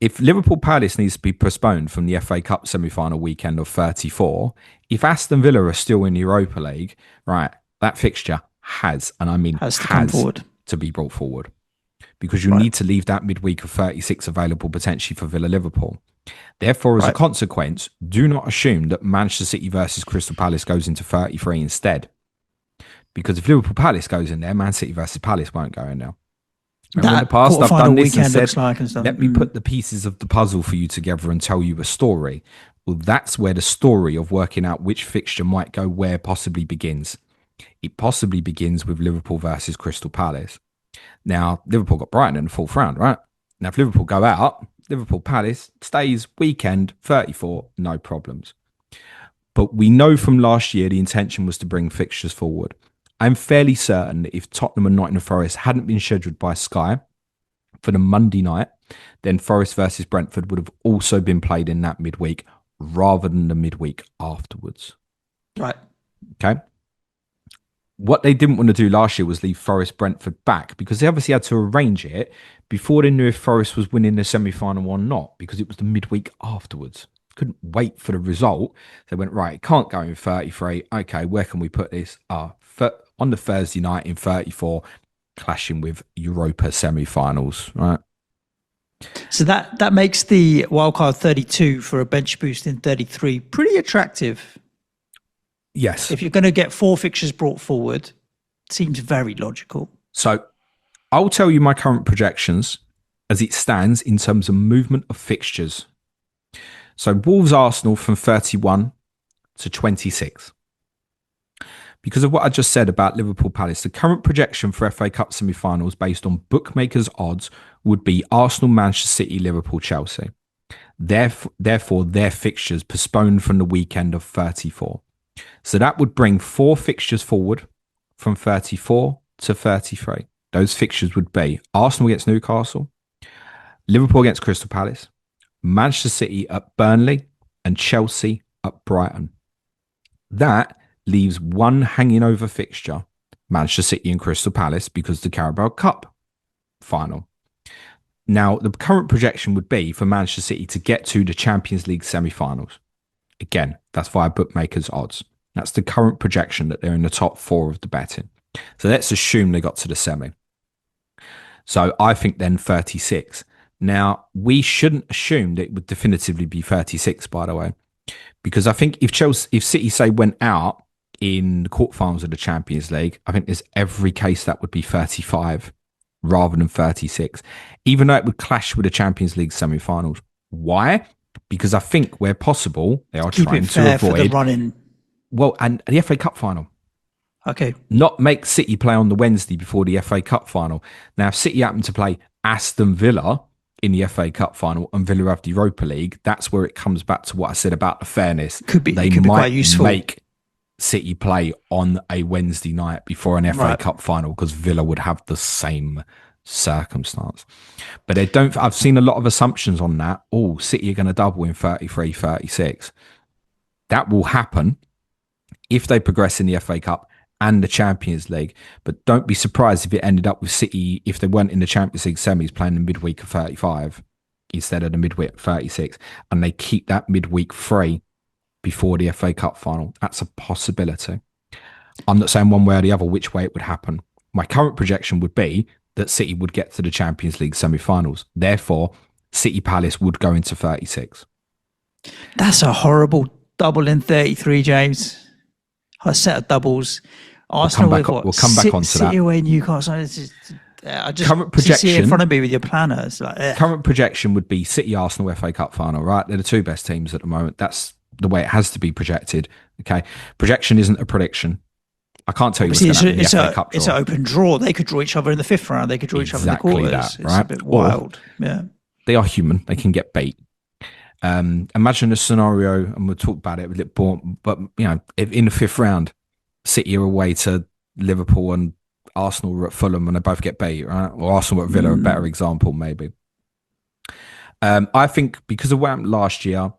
if Liverpool Palace needs to be postponed from the FA Cup semi-final weekend of 34, if Aston Villa are still in the Europa League, right, that fixture has to be brought forward, because you need to leave that midweek of 36 available potentially for Villa Liverpool. Therefore, as a consequence, do not assume that Manchester City versus Crystal Palace goes into 33 instead. Because if Liverpool Palace goes in there, Man City versus Palace won't go in there. In the past, I've done this and said, let me put the pieces of the puzzle for you together and tell you a story. Well, that's where the story of working out which fixture might go where possibly begins. It possibly begins with Liverpool versus Crystal Palace. Now, Liverpool got Brighton in the 4th round, right? Now, if Liverpool go out, Liverpool Palace stays weekend 34, no problems. But we know from last year the intention was to bring fixtures forward. I'm fairly certain that if Tottenham and Nottingham Forest hadn't been scheduled by Sky for the Monday night, then Forest versus Brentford would have also been played in that midweek rather than the midweek afterwards. Right. Okay. What they didn't want to do last year was leave Forest Brentford back, because they obviously had to arrange it before they knew if Forest was winning the semi-final or not, because it was the midweek afterwards. Couldn't wait for the result. They went, right, it can't go in 33. Okay, where can we put this? On the Thursday night in 34, clashing with Europa semi-finals, right? So that makes the wildcard 32 for a bench boost in 33 pretty attractive. Yes. If you're going to get 4 fixtures brought forward, it seems very logical. So I'll tell you my current projections as it stands in terms of movement of fixtures. So Wolves Arsenal from 31 to 26. Because of what I just said about Liverpool Palace, the current projection for FA Cup semi-finals based on bookmakers' odds would be Arsenal, Manchester City, Liverpool, Chelsea. Therefore, their fixtures postponed from the weekend of 34. So that would bring 4 fixtures forward from 34 to 33. Those fixtures would be Arsenal against Newcastle, Liverpool against Crystal Palace, Manchester City at Burnley, and Chelsea at Brighton. That leaves one hanging over fixture, Manchester City and Crystal Palace, because the Carabao Cup final. Now, the current projection would be for Manchester City to get to the Champions League semi-finals. Again, that's via bookmakers' odds. That's the current projection, that they're in the top 4 of the betting. So let's assume they got to the semi. So I think then 36. Now, we shouldn't assume that it would definitively be 36, by the way, because I think if City, say, went out in the quarterfinals of the Champions League, I think there's every case that would be 35 rather than 36, even though it would clash with the Champions League semi-finals. Why? Because I think where possible, they are trying to avoid for the run-in. Well, and the FA Cup final. Okay. Not make City play on the Wednesday before the FA Cup final. Now, if City happen to play Aston Villa in the FA Cup final and Villa have the Europa League, that's where it comes back to what I said about the fairness. They might quite useful. Make City play on a Wednesday night before an FA Cup final, because Villa would have the same circumstance. But they don't. I've seen a lot of assumptions on that. Oh, City are going to double in 33, 36. That will happen if they progress in the FA Cup and the Champions League. But don't be surprised if it ended up with City, if they weren't in the Champions League semis, playing the midweek of 35 instead of the midweek of 36, and they keep that midweek free before the FA Cup final. That's a possibility. I'm not saying one way or the other which way it would happen. My current projection would be that City would get to the Champions League semi-finals. Therefore, City Palace would go into 36. That's a horrible double in 33, James. A set of doubles. Arsenal we'll come back onto City that. Away Newcastle. I just current projection see it in front of me with your planner. It's like, current projection would be City Arsenal FA Cup final, right? They're the 2 best teams at the moment. That's the way it has to be projected. Okay. Projection isn't a prediction. I can't tell you what's going to happen in the FA Cup draw. It's an open draw. They could draw each other in the 5th round. They could draw each other in the quarters. That, right? It's a bit wild. Yeah. They are human. They can get beat. Imagine a scenario, and we'll talk about it a bit more, but if in the 5th round, City are away to Liverpool and Arsenal are at Fulham and they both get beat, right? Or Arsenal at Villa, a better example, maybe. I think because of what happened last year,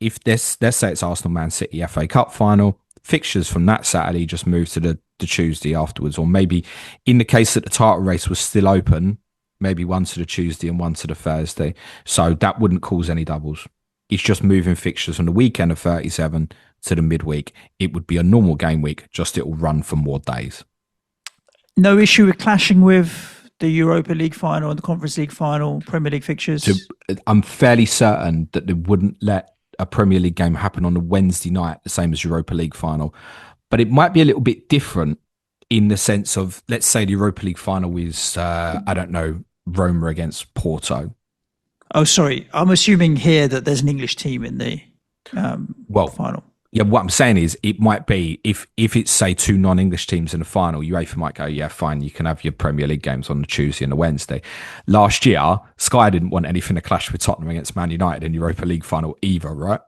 if let's say it's Arsenal Man City FA Cup final, fixtures from that Saturday just move to the Tuesday afterwards, or maybe in the case that the title race was still open, maybe one to the Tuesday and one to the Thursday. So that wouldn't cause any doubles. It's just moving fixtures from the weekend of 37 to the midweek. It would be a normal game week, just it will run for more days. No issue with clashing with the Europa League final and the Conference League final, Premier League fixtures? So I'm fairly certain that they wouldn't let a Premier League game happen on a Wednesday night, the same as Europa League final. But it might be a little bit different in the sense of, let's say the Europa League final is, I don't know, Roma against Porto. Oh, sorry. I'm assuming here that there's an English team in the final. Yeah, what I'm saying is it might be, if it's, say, 2 non-English teams in the final, UEFA might go, yeah, fine, you can have your Premier League games on the Tuesday and the Wednesday. Last year, Sky didn't want anything to clash with Tottenham against Man United in the Europa League final either, right?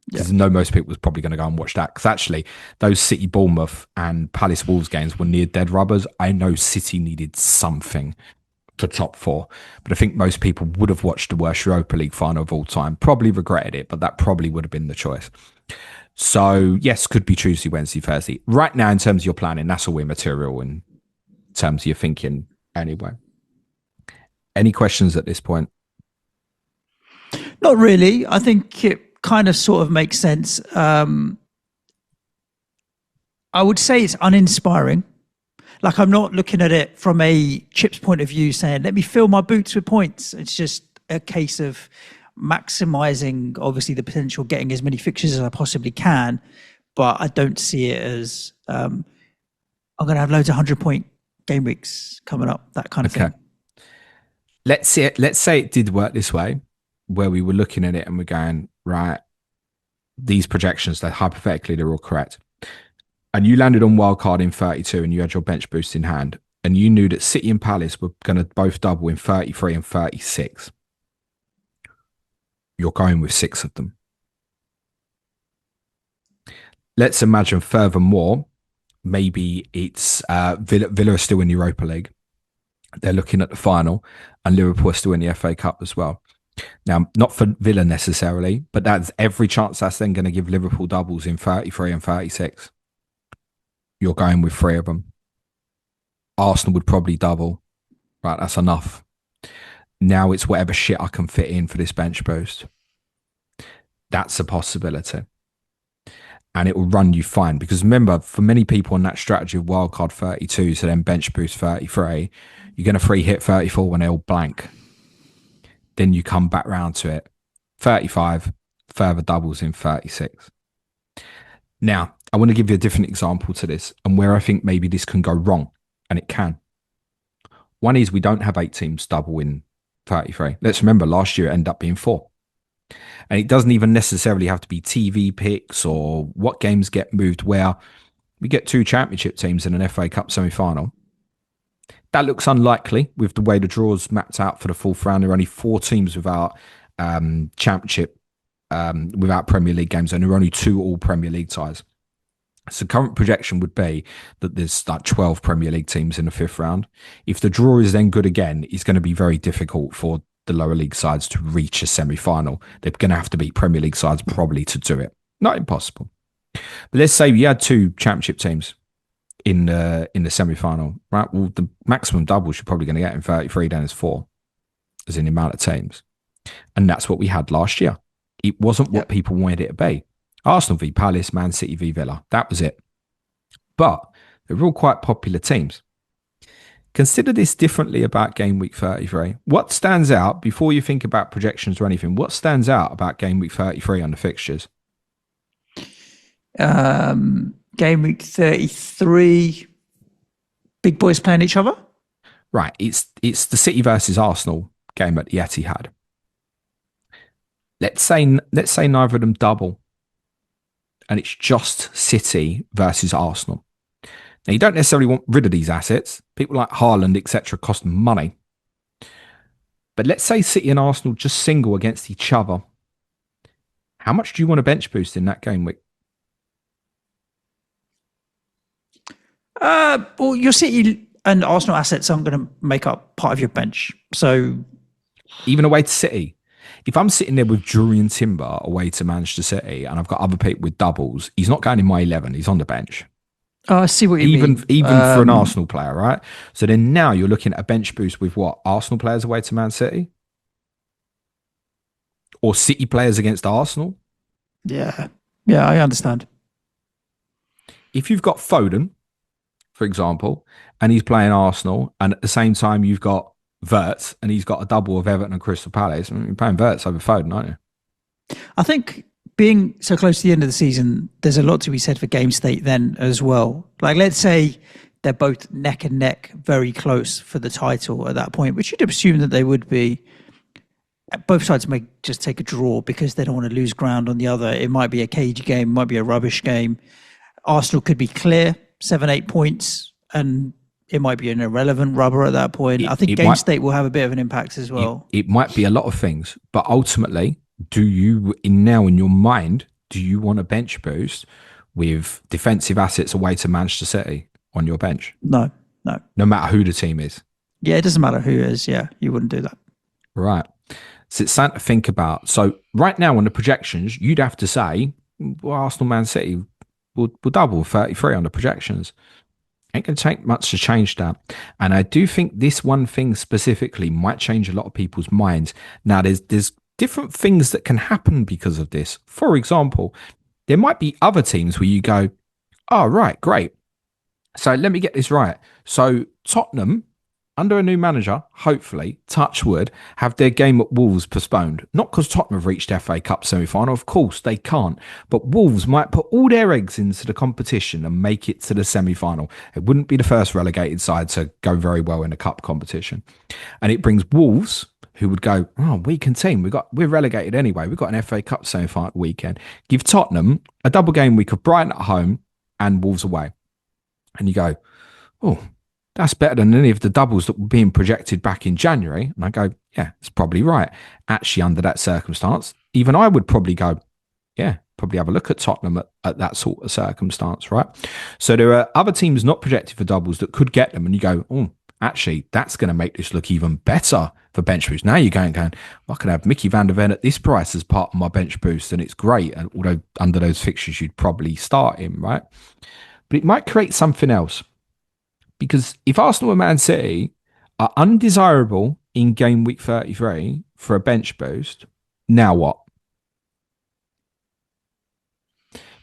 Because most people was probably going to go and watch that. Because actually, those City Bournemouth and Palace Wolves games were near dead rubbers. I know City needed something for top 4, but I think most people would have watched the worst Europa League final of all time. Probably regretted it, but that probably would have been the choice. So yes, could be Tuesday, Wednesday, Thursday. Right now, in terms of your planning, that's all immaterial in terms of your thinking anyway. Any questions at this point? Not really. I think it kind of sort of makes sense. I would say it's uninspiring. Like, I'm not looking at it from a Chips point of view saying, let me fill my boots with points. It's just a case of maximizing, obviously, the potential, getting as many fixtures as I possibly can. But I don't see it as, I'm going to have loads of 100-point game weeks coming up, that kind of thing. Let's say it did work this way, where we were looking at it and we're going, right, these projections, that hypothetically they're all correct. And you landed on Wildcard in 32 and you had your bench boost in hand, and you knew that City and Palace were going to both double in 33 and 36. You're going with 6 of them. Let's imagine furthermore, maybe it's Villa are still in Europa League. They're looking at the final, and Liverpool are still in the FA Cup as well. Now, not for Villa necessarily, but that's every chance that's then going to give Liverpool doubles in 33 and 36. You're going with 3 of them. Arsenal would probably double. Right, that's enough. Now it's whatever shit I can fit in for this bench boost. That's a possibility. And it will run you fine. Because remember, for many people on that strategy of wildcard 32 to then bench boost 33, you're going to free hit 34 when they're all blank. Then you come back round to it. 35, further doubles in 36. Now, I want to give you a different example to this and where I think maybe this can go wrong. And it can. One is we don't have 8 teams double in 33. Let's remember last year it ended up being 4. And it doesn't even necessarily have to be TV picks or what games get moved where. We get 2 championship teams in an FA Cup semi-final. That looks unlikely with the way the draws mapped out for the 4th round. There are only 4 teams without championship, without Premier League games, and there are only 2 all Premier League ties. So current projection would be that there's like 12 Premier League teams in the 5th round. If the draw is then good again, it's going to be very difficult for the lower league sides to reach a semi-final. They're going to have to beat Premier League sides probably to do it. Not impossible. But let's say you had 2 championship teams in the semi-final, right? Well, the maximum doubles you're probably going to get in 33 then is 4, as in the amount of teams. And that's what we had last year. It wasn't what people wanted it to be. Arsenal v Palace, Man City v Villa. That was it. But they're all quite popular teams. Consider this differently about game week 33. What stands out, before you think about projections or anything, what stands out about game week 33 on the fixtures? Game week 33, big boys playing each other? Right. It's the City versus Arsenal game at the Etihad. Let's say neither of them double. And it's just City versus Arsenal. Now, you don't necessarily want rid of these assets. People like Haaland, etc., cost money. But let's say City and Arsenal just single against each other. How much do you want to bench boost in that game week? Well, your City and Arsenal assets aren't going to make up part of your bench. So, even away to City. If I'm sitting there with Julian Timber away to Manchester City and I've got other people with doubles, he's not going in my 11. He's on the bench. Oh, I see what you mean. Even for an Arsenal player, right? So then now you're looking at a bench boost with what? Arsenal players away to Man City? Or City players against Arsenal? Yeah. Yeah, I understand. If you've got Foden, for example, and he's playing Arsenal, and at the same time you've got Wirtz, and he's got a double of Everton and Crystal Palace. I mean, you're playing Wirtz over Foden, aren't you? I think being so close to the end of the season, there's a lot to be said for game state then as well. Like, let's say they're both neck and neck, very close for the title at that point, which you'd assume that they would be. Both sides may just take a draw because they don't want to lose ground on the other. It might be a cagey game, might be a rubbish game. Arsenal could be clear, 7-8 points, and it might be an irrelevant rubber at that point. I think game state will have a bit of an impact as well. It might be a lot of things, but ultimately, do you in your mind, do you want a bench boost with defensive assets away to Manchester City on your bench? No. No matter who the team is. Yeah, it doesn't matter who it is. Yeah, you wouldn't do that. Right. So it's something to think about. So right now on the projections, you'd have to say, well, Arsenal, Man City will double 33 on the projections. Ain't going to take much to change that. And I do think this one thing specifically might change a lot of people's minds. Now, there's different things that can happen because of this. For example, there might be other teams where you go, oh, right, great. So let me get this right. So Tottenham, under a new manager, hopefully, touch wood, have their game at Wolves postponed. Not because Tottenham have reached FA Cup semi-final. Of course, they can't. But Wolves might put all their eggs into the competition and make it to the semi-final. It wouldn't be the first relegated side to go very well in a cup competition. And it brings Wolves, who would go, oh, weekend team. We're relegated anyway. We've got an FA Cup semi-final weekend. Give Tottenham a double game week of Brighton at home and Wolves away. And you go, oh, that's better than any of the doubles that were being projected back in January. And I go, yeah, it's probably right. Actually, under that circumstance, even I would probably go, yeah, probably have a look at Tottenham at that sort of circumstance, right? So there are other teams not projected for doubles that could get them. And you go, oh, actually, that's going to make this look even better for bench boost. Now you're going, well, I can have Mickey van der Ven at this price as part of my bench boost, and it's great. And although under those fixtures, you'd probably start him, right? But it might create something else. Because if Arsenal and Man City are undesirable in game week 33 for a bench boost, now what?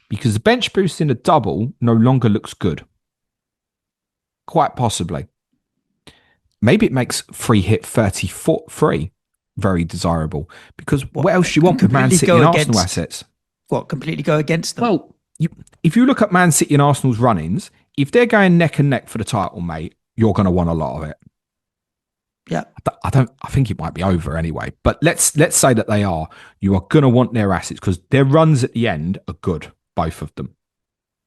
Because the bench boost in a double no longer looks good. Quite possibly. Maybe it makes free hit 33 very desirable. Because what else do you want with Man City and Arsenal assets? What, completely go against them? Well, if you look at Man City and Arsenal's run-ins, if they're going neck and neck for the title, mate, you're going to want a lot of it. Yeah. I think it might be over anyway. But let's say that they are. You are going to want their assets because their runs at the end are good, both of them.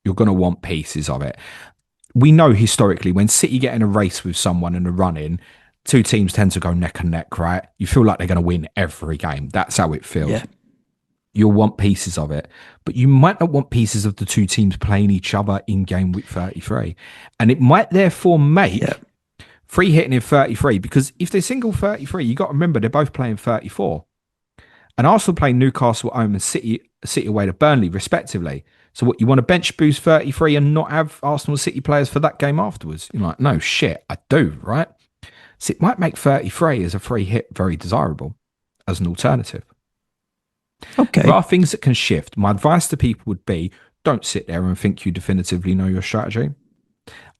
You're going to want pieces of it. We know historically when City get in a race with someone in a run-in, two teams tend to go neck and neck, right? You feel like they're going to win every game. That's how it feels. Yeah. You'll want pieces of it, but you might not want pieces of the two teams playing each other in game week 33. And it might therefore make free hitting in 33, because if they single 33, you got to remember they're both playing 34. And Arsenal playing Newcastle at home and City away to Burnley, respectively. So what, you want to bench boost 33 and not have Arsenal City players for that game afterwards? You're like, no, shit, I do, right? So it might make 33 as a free hit very desirable as an alternative. Okay. There are things that can shift. My advice to people would be, don't sit there and think you definitively know your strategy.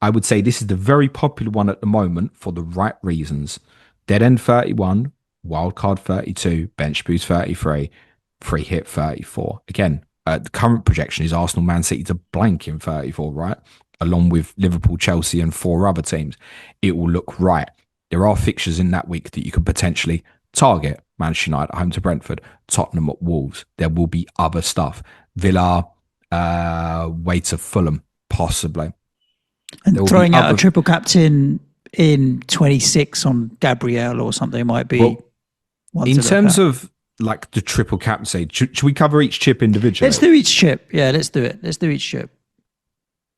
I would say this is the very popular one at the moment for the right reasons. Dead end 31, wildcard 32, bench boost 33, free hit 34. Again, the current projection is Arsenal, Man City to blank in 34, right? Along with Liverpool, Chelsea and 4 other teams. It will look right. There are fixtures in that week that you could potentially target. Manchester United at home to Brentford, Tottenham at Wolves. There will be other stuff. Villa, way to Fulham, possibly. And throwing out a triple captain in 26 on Gabriel or something might be. Well, in terms of like the triple captain, should we cover each chip individually? Let's do each chip. Yeah, let's do it. Let's do each chip.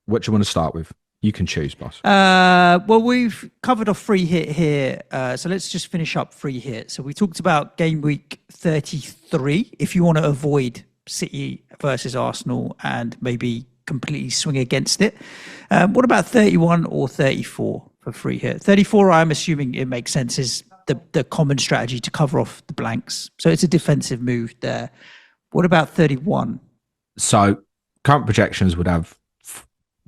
What do you want to start with? You can choose, boss. Well, we've covered off free hit here. So let's just finish up free hit. So we talked about game week 33. If you want to avoid City versus Arsenal and maybe completely swing against it. What about 31 or 34 for free hit? 34, I'm assuming it makes sense, is the common strategy to cover off the blanks. So it's a defensive move there. What about 31? So current projections would have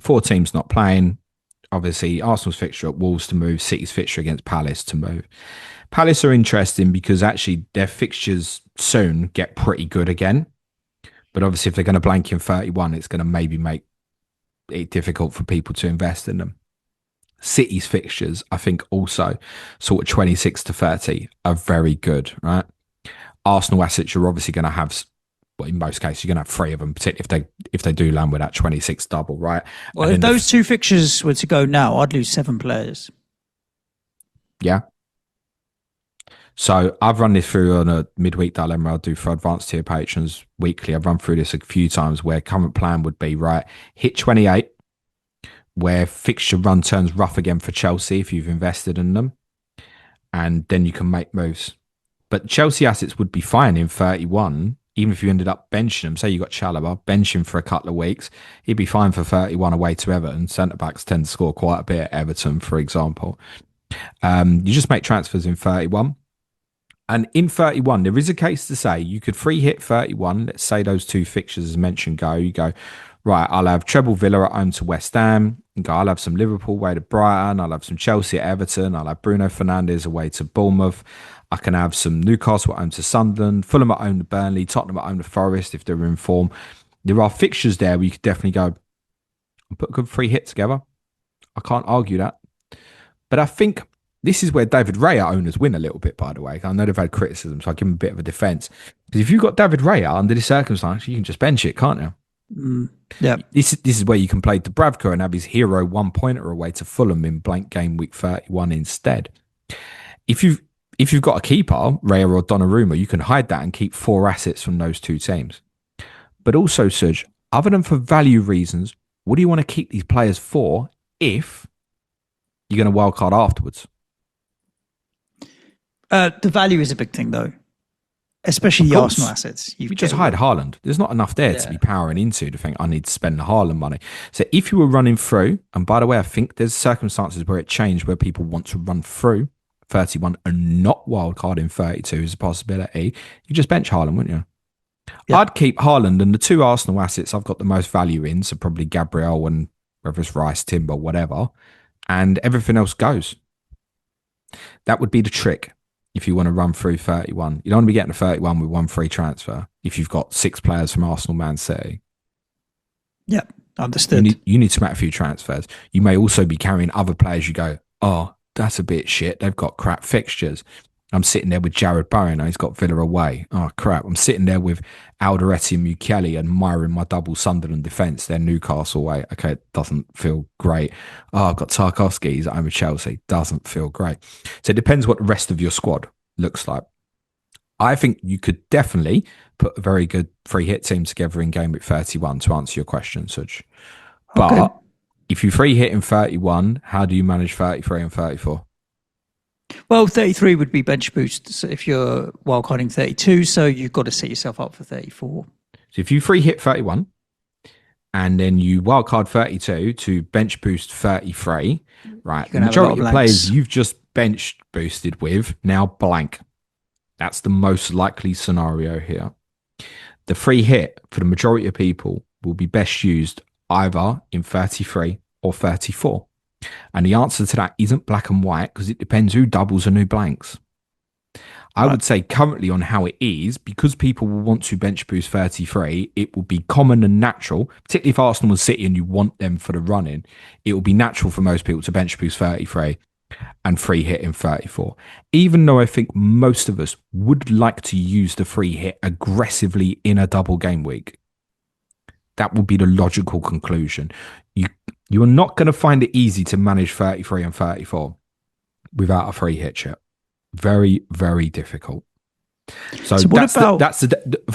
4 teams not playing. Obviously, Arsenal's fixture at Wolves to move, City's fixture against Palace to move. Palace are interesting because actually their fixtures soon get pretty good again. But obviously, if they're going to blank in 31, it's going to maybe make it difficult for people to invest in them. City's fixtures, I think, also sort of 26 to 30 are very good, right? Arsenal assets, you're obviously going to have, well, in most cases, you're going to have 3 of them, particularly if they do land with that 26 double, right? Well, if those 2 fixtures were to go now, I'd lose 7 players. Yeah. So I've run this through on a midweek dilemma I'll do for advanced tier patrons weekly. I've run through this a few times where current plan would be, right, hit 28, where fixture run turns rough again for Chelsea if you've invested in them, and then you can make moves. But Chelsea assets would be fine in 31, even if you ended up benching them. Say you got Chalobah, bench him for a couple of weeks, he'd be fine for 31 away to Everton. Centre-backs tend to score quite a bit at Everton, for example. You just make transfers in 31. And in 31, there is a case to say you could free hit 31. Let's say those 2 fixtures as mentioned go. You go, right, I'll have treble Villa at home to West Ham. You go, I'll have some Liverpool away to Brighton. I'll have some Chelsea at Everton. I'll have Bruno Fernandes away to Bournemouth. I can have some Newcastle at home to Sunderland. Fulham at home to Burnley. Tottenham at home to Forest if they're in form. There are fixtures there where you could definitely go and put a good free hit together. I can't argue that. But I think this is where David Raya owners win a little bit, by the way. I know they've had criticism, so I give them a bit of a defence. Because if you've got David Raya under this circumstance, you can just bench it, can't you? Yeah. This is where you can play Dubravka and have his hero 1-pointer away to Fulham in blank game week 31 instead. If you've got a keeper, Raya or Donnarumma, you can hide that and keep 4 assets from those 2 teams. But also, Suj, other than for value reasons, what do you want to keep these players for if you're going to wildcard afterwards. The value is a big thing, though, especially Of the course. Arsenal assets. You just hide Haaland. There's not enough there to be powering into to think I need to spend the Haaland money. So if you were running through, and by the way, I think there's circumstances where it changed where people want to run through 31 and not wildcard in 32 is a possibility. You just bench Haaland, wouldn't you? Yep. I'd keep Haaland, and the two Arsenal assets I've got the most value in, so probably Gabriel and whether it's Rice, Timber, whatever, and everything else goes. That would be the trick. If you want to run through 31, you don't want to be getting a 31 with one free transfer if you've got 6 players from Arsenal, Man City. Yep, understood. You need to make a few transfers. You may also be carrying other players. You go, oh, that's a bit shit. They've got crap fixtures. I'm sitting there with Jared Bowen. He's got Villa away. Oh, crap. I'm sitting there with Alderete and Mukiele admiring my double Sunderland defence. They're Newcastle away. Okay, it doesn't feel great. Oh, I've got Tarkowski. He's at home with Chelsea. Doesn't feel great. So it depends what the rest of your squad looks like. I think you could definitely put a very good free hit team together in game week 31 to answer your question, Suj. But if you free hit in 31, how do you manage 33 and 34? Well, 33 would be bench boost so if you're wildcarding 32, so you've got to set yourself up for 34. So if you free hit 31 and then you wildcard 32 to bench boost 33, right? The majority of players you've just bench boosted with now blank. That's the most likely scenario here. The free hit for the majority of people will be best used either in 33 or 34. And the answer to that isn't black and white because it depends who doubles and who blanks. I would say currently on how it is, because people will want to bench boost 33, it will be common and natural, particularly if Arsenal and City and you want them for the run-in, it will be natural for most people to bench boost 33 and free hit in 34. Even though I think most of us would like to use the free hit aggressively in a double game week. That would be the logical conclusion. You are not going to find it easy to manage 33 and 34 without a free hit chip. Very, very difficult. So what about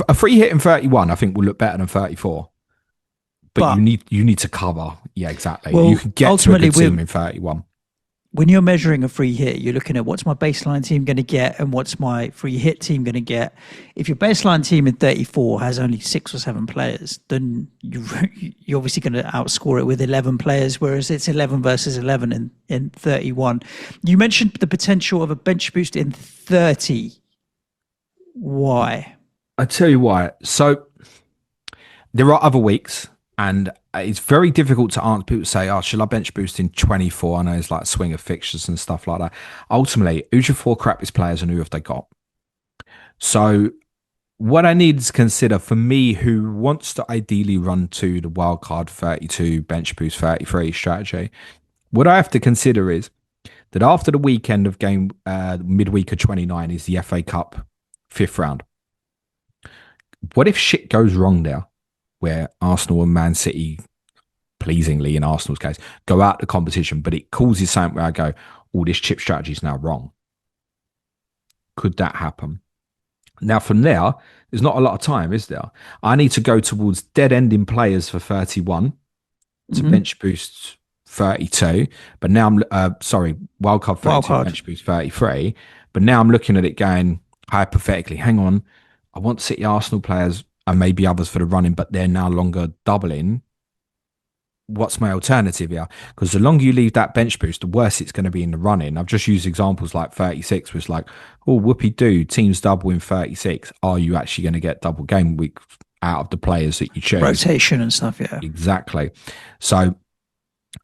a free hit in 31? I think will look better than 34. But you need to cover. Yeah, exactly. Well, you can get to a good team in 31. When you're measuring a free hit, you're looking at what's my baseline team going to get and what's my free hit team going to get. If your baseline team in 34 has only 6 or 7 players, then you're obviously going to outscore it with 11 players, whereas it's 11 versus 11 in 31. You mentioned the potential of a bench boost in 30. Why? I tell you why. So there are other weeks. And it's very difficult to answer. People say, oh, shall I bench boost in 24? I know it's like a swing of fixtures and stuff like that. Ultimately, who's your 4 crappiest players and who have they got? So what I need to consider for me, who wants to ideally run to the wildcard 32, bench boost 33 strategy, what I have to consider is that after the weekend of game midweek of 29 is the FA Cup 5th round. What if shit goes wrong there? Where Arsenal and Man City, pleasingly in Arsenal's case, go out the competition, but it causes something where I go, oh, this chip strategy is now wrong. Could that happen? Now, from there, there's not a lot of time, is there? I need to go towards dead-ending players for 31 to bench boost 32. But now wildcard 32, bench boost 33. But now I'm looking at it going, hypothetically, hang on, I want City Arsenal players and maybe others for the running, but they're no longer doubling. What's my alternative here? Because the longer you leave that bench boost, the worse it's going to be in the running. I've just used examples like 36, was like, oh, whoopee-doo, teams double in 36. Are you actually going to get double game week out of the players that you choose? Rotation and stuff, yeah. Exactly. So,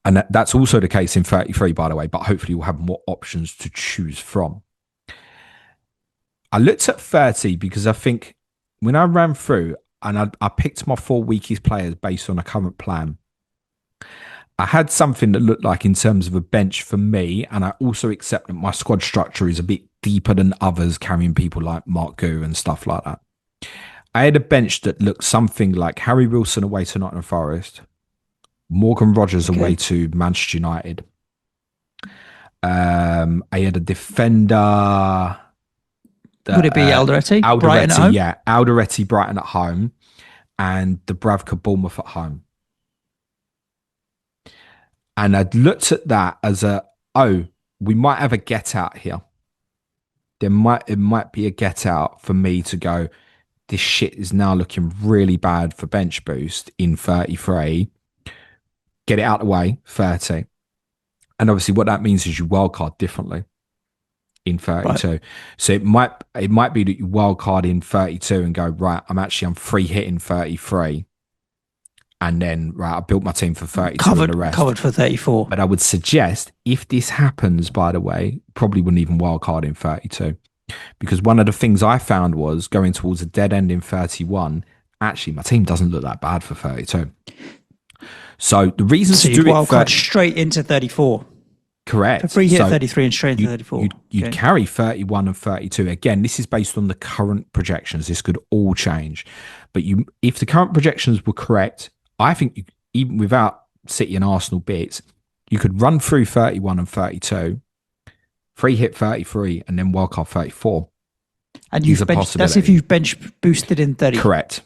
and that's also the case in 33, by the way, but hopefully you'll have more options to choose from. I looked at 30 because I think when I ran through and I picked my 4 weakest players based on a current plan, I had something that looked like in terms of a bench for me, and I also accept that my squad structure is a bit deeper than others, carrying people like Mark Gu and stuff like that. I had a bench that looked something like Harry Wilson away to Nottingham Forest, Morgan Rogers away to Manchester United. I had a defender... Would it be Alderete? Brighton at home? Yeah. Alderete, Brighton at home, and Dubravka, Bournemouth at home. And I'd looked at that as oh, we might have a get out here. It might be a get out for me to go, this shit is now looking really bad for bench boost in 33. Get it out of the way, 30. And obviously what that means is you wildcard differently in 32. Right. So it might be that you wildcard in 32 and go, right, I'm free hitting 33. And then, right, I built my team for 32 and the rest. Covered for 34. But I would suggest, if this happens, by the way, probably wouldn't even wildcard in 32. Because one of the things I found was going towards a dead end in 31, actually, my team doesn't look that bad for 32. So the reason to do it... wildcard straight into 34. Correct. For free hit 33 and straight into 34. You'd carry 31 and 32. Again, this is based on the current projections. This could all change. But if the current projections were correct, I think even without City and Arsenal bits, you could run through 31 and 32, free hit 33, and then wildcard 34. And that's if you've bench boosted in 30. Correct.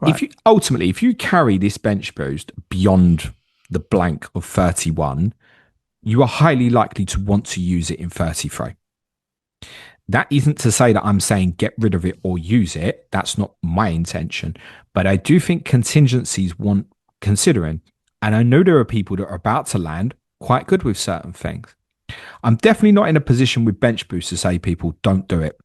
Right. If you carry this bench boost beyond the blank of 31, you are highly likely to want to use it in 33. That isn't to say that I'm saying get rid of it or use it. That's not my intention. But I do think contingencies want considering. And I know there are people that are about to land quite good with certain things. I'm definitely not in a position with bench boost to say people don't do it.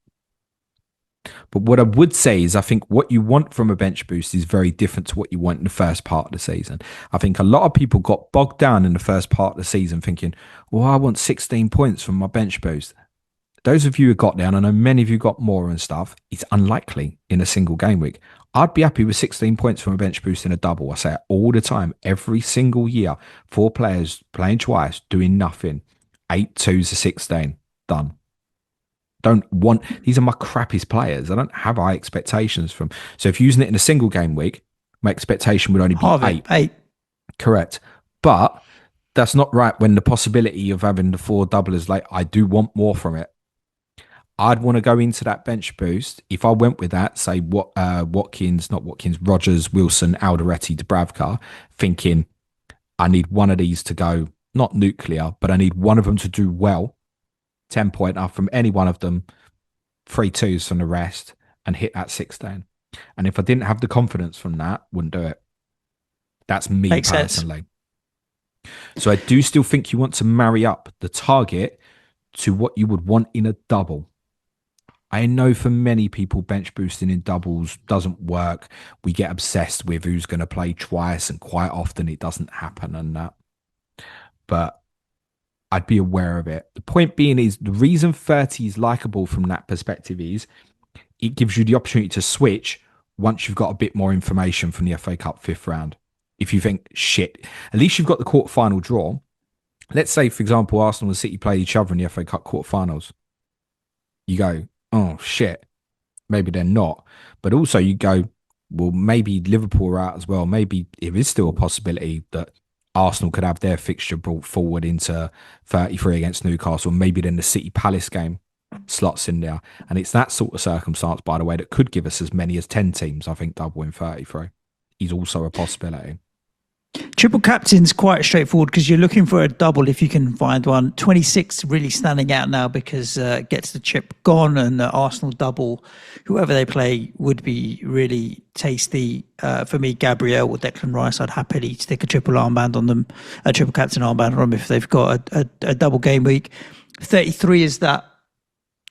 But what I would say is I think what you want from a bench boost is very different to what you want in the first part of the season. I think a lot of people got bogged down in the first part of the season thinking, well, I want 16 points from my bench boost. Those of you who got there, and I know many of you got more and stuff, it's unlikely in a single game week. I'd be happy with 16 points from a bench boost in a double. I say it all the time, every single year. 4 players playing twice, doing nothing. 8 twos to 16, done. These are my crappiest players. I don't have high expectations from. So if you're using it in a single game week, my expectation would only be 8. Correct. But that's not right when the possibility of having the 4 doublers, like I do want more from it. I'd want to go into that bench boost. If I went with that, say Rodgers, Wilson, Alderete, Dubravka, thinking I need one of these to go, not nuclear, but I need one of them to do well. 10-pointer from any one of them, 3 twos from the rest, and hit that 16. And if I didn't have the confidence from that, wouldn't do it. That's me personally. So I do still think you want to marry up the target to what you would want in a double. I know for many people, bench boosting in doubles doesn't work. We get obsessed with who's going to play twice, and quite often it doesn't happen and that. But I'd be aware of it. The point being is the reason 30 is likable from that perspective is it gives you the opportunity to switch once you've got a bit more information from the FA Cup 5th round. If you think, shit, at least you've got the quarter-final draw. Let's say, for example, Arsenal and City play each other in the FA Cup quarter-finals. You go, oh, shit, maybe they're not. But also you go, well, maybe Liverpool are out as well. Maybe it is still a possibility that Arsenal could have their fixture brought forward into 33 against Newcastle. Maybe then the City Palace game slots in there. And it's that sort of circumstance, by the way, that could give us as many as 10 teams, I think, double in 33 is also a possibility. Triple captain's quite straightforward because you're looking for a double if you can find one. 26 really standing out now because gets the chip gone, and the Arsenal double, whoever they play, would be really tasty. For me, Gabriel or Declan Rice, I'd happily stick a triple armband on them, a triple captain armband on them if they've got a double game week. 33 is that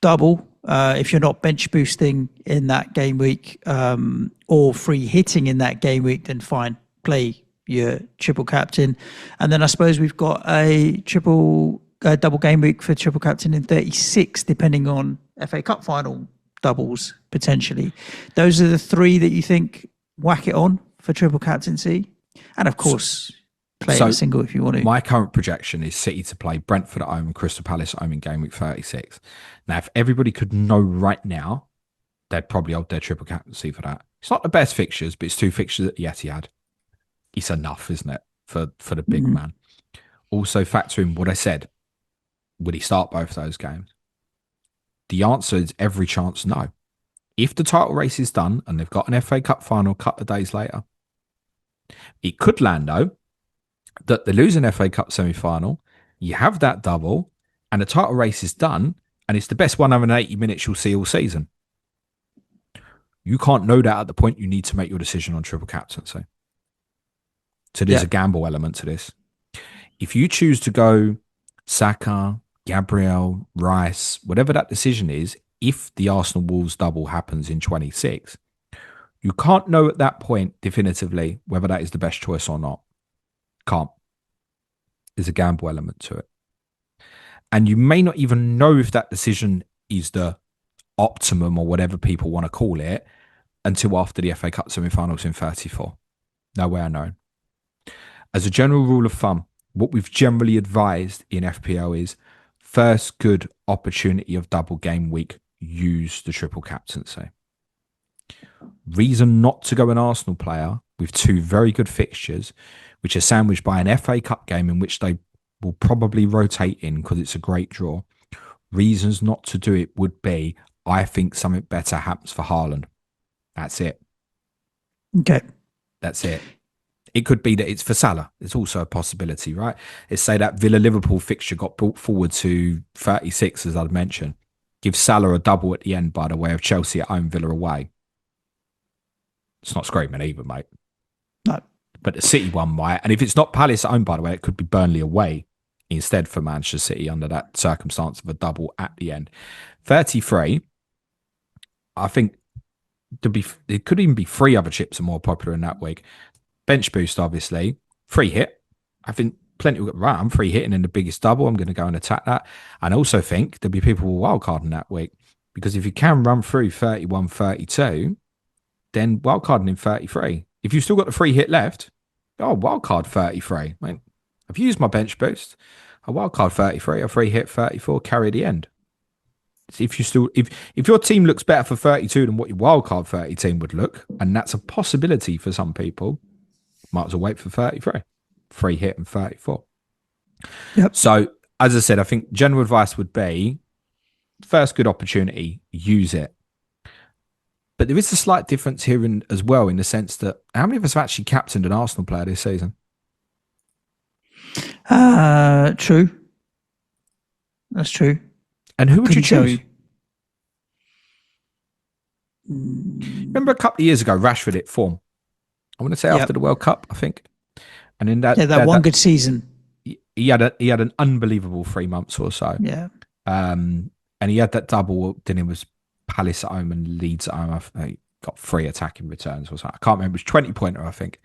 double. If you're not bench boosting in that game week or free hitting in that game week, then fine, play your triple captain. And then I suppose we've got a double game week for triple captain in 36, depending on FA Cup final doubles potentially. Those are the 3 that you think whack it on for triple captaincy, and of course play a single if you want to. My current projection is City to play Brentford at home and Crystal Palace at home in game week 36. Now, if everybody could know right now, they'd probably hold their triple captaincy for that. It's not the best fixtures, but it's 2 fixtures at the Etihad. It's enough, isn't it, for the big man? Also factor in what I said. Would he start both those games? The answer is every chance no. If the title race is done and they've got an FA Cup final a couple of days later, it could land, though, that they lose an FA Cup semi-final, You have that double, and the title race is done, and it's the best 180 minutes you'll see all season. You can't know that at the point you need to make your decision on triple captaincy. So there's a gamble element to this. If you choose to go Saka, Gabriel, Rice, whatever that decision is, if the Arsenal Wolves double happens in 26, you can't know at that point definitively whether that is the best choice or not. Can't. There's a gamble element to it. And you may not even know if that decision is the optimum or whatever people want to call it until after the FA Cup semi-finals in 34. Nowhere known. As a general rule of thumb, what we've generally advised in FPL is first good opportunity of double game week, use the triple captaincy. Reason not to go an Arsenal player with two very good fixtures, which are sandwiched by an FA Cup game in which they will probably rotate in because it's a great draw. Reasons not to do it would be, I think something better happens for Haaland. That's it. Okay. That's it. It could be that it's for Salah. It's also a possibility, right? Let's say that Villa-Liverpool fixture got brought forward to 36, as I'd mentioned. Give Salah a double at the end, by the way, of Chelsea at home, Villa away. It's not screaming either, mate. No. But the City one might. And if it's not Palace at home, by the way, it could be Burnley away instead for Manchester City under that circumstance of a double at the end. 33, I think it could even be three other chips are more popular in that week. Bench boost, obviously. Free hit. I think plenty will get right. I'm free hitting in the biggest double. I'm going to go and attack that. And I also think there'll be people with wildcarding that week. Because if you can run through 31, 32, then wildcarding in 33. If you've still got the free hit left, wildcard 33. Mate, I've used my bench boost. A wildcard 33, a free hit 34, carry the end. So if your team looks better for 32 than what your wildcard 30 team would look, and that's a possibility for some people, might as well wait for 33. Free hit and 34. Yep. So, as I said, I think general advice would be, first good opportunity, use it. But there is a slight difference here as well, in the sense that how many of us have actually captained an Arsenal player this season? True. That's true. And who would you choose? Remember a couple of years ago, Rashford hit form. I want to say after the World Cup, I think. And in that good season. He had an unbelievable 3 months or so. Yeah. And he had that double. Then it was Palace at home and Leeds at home. He got 3 attacking returns or something. I can't remember. It was 20-pointer, I think.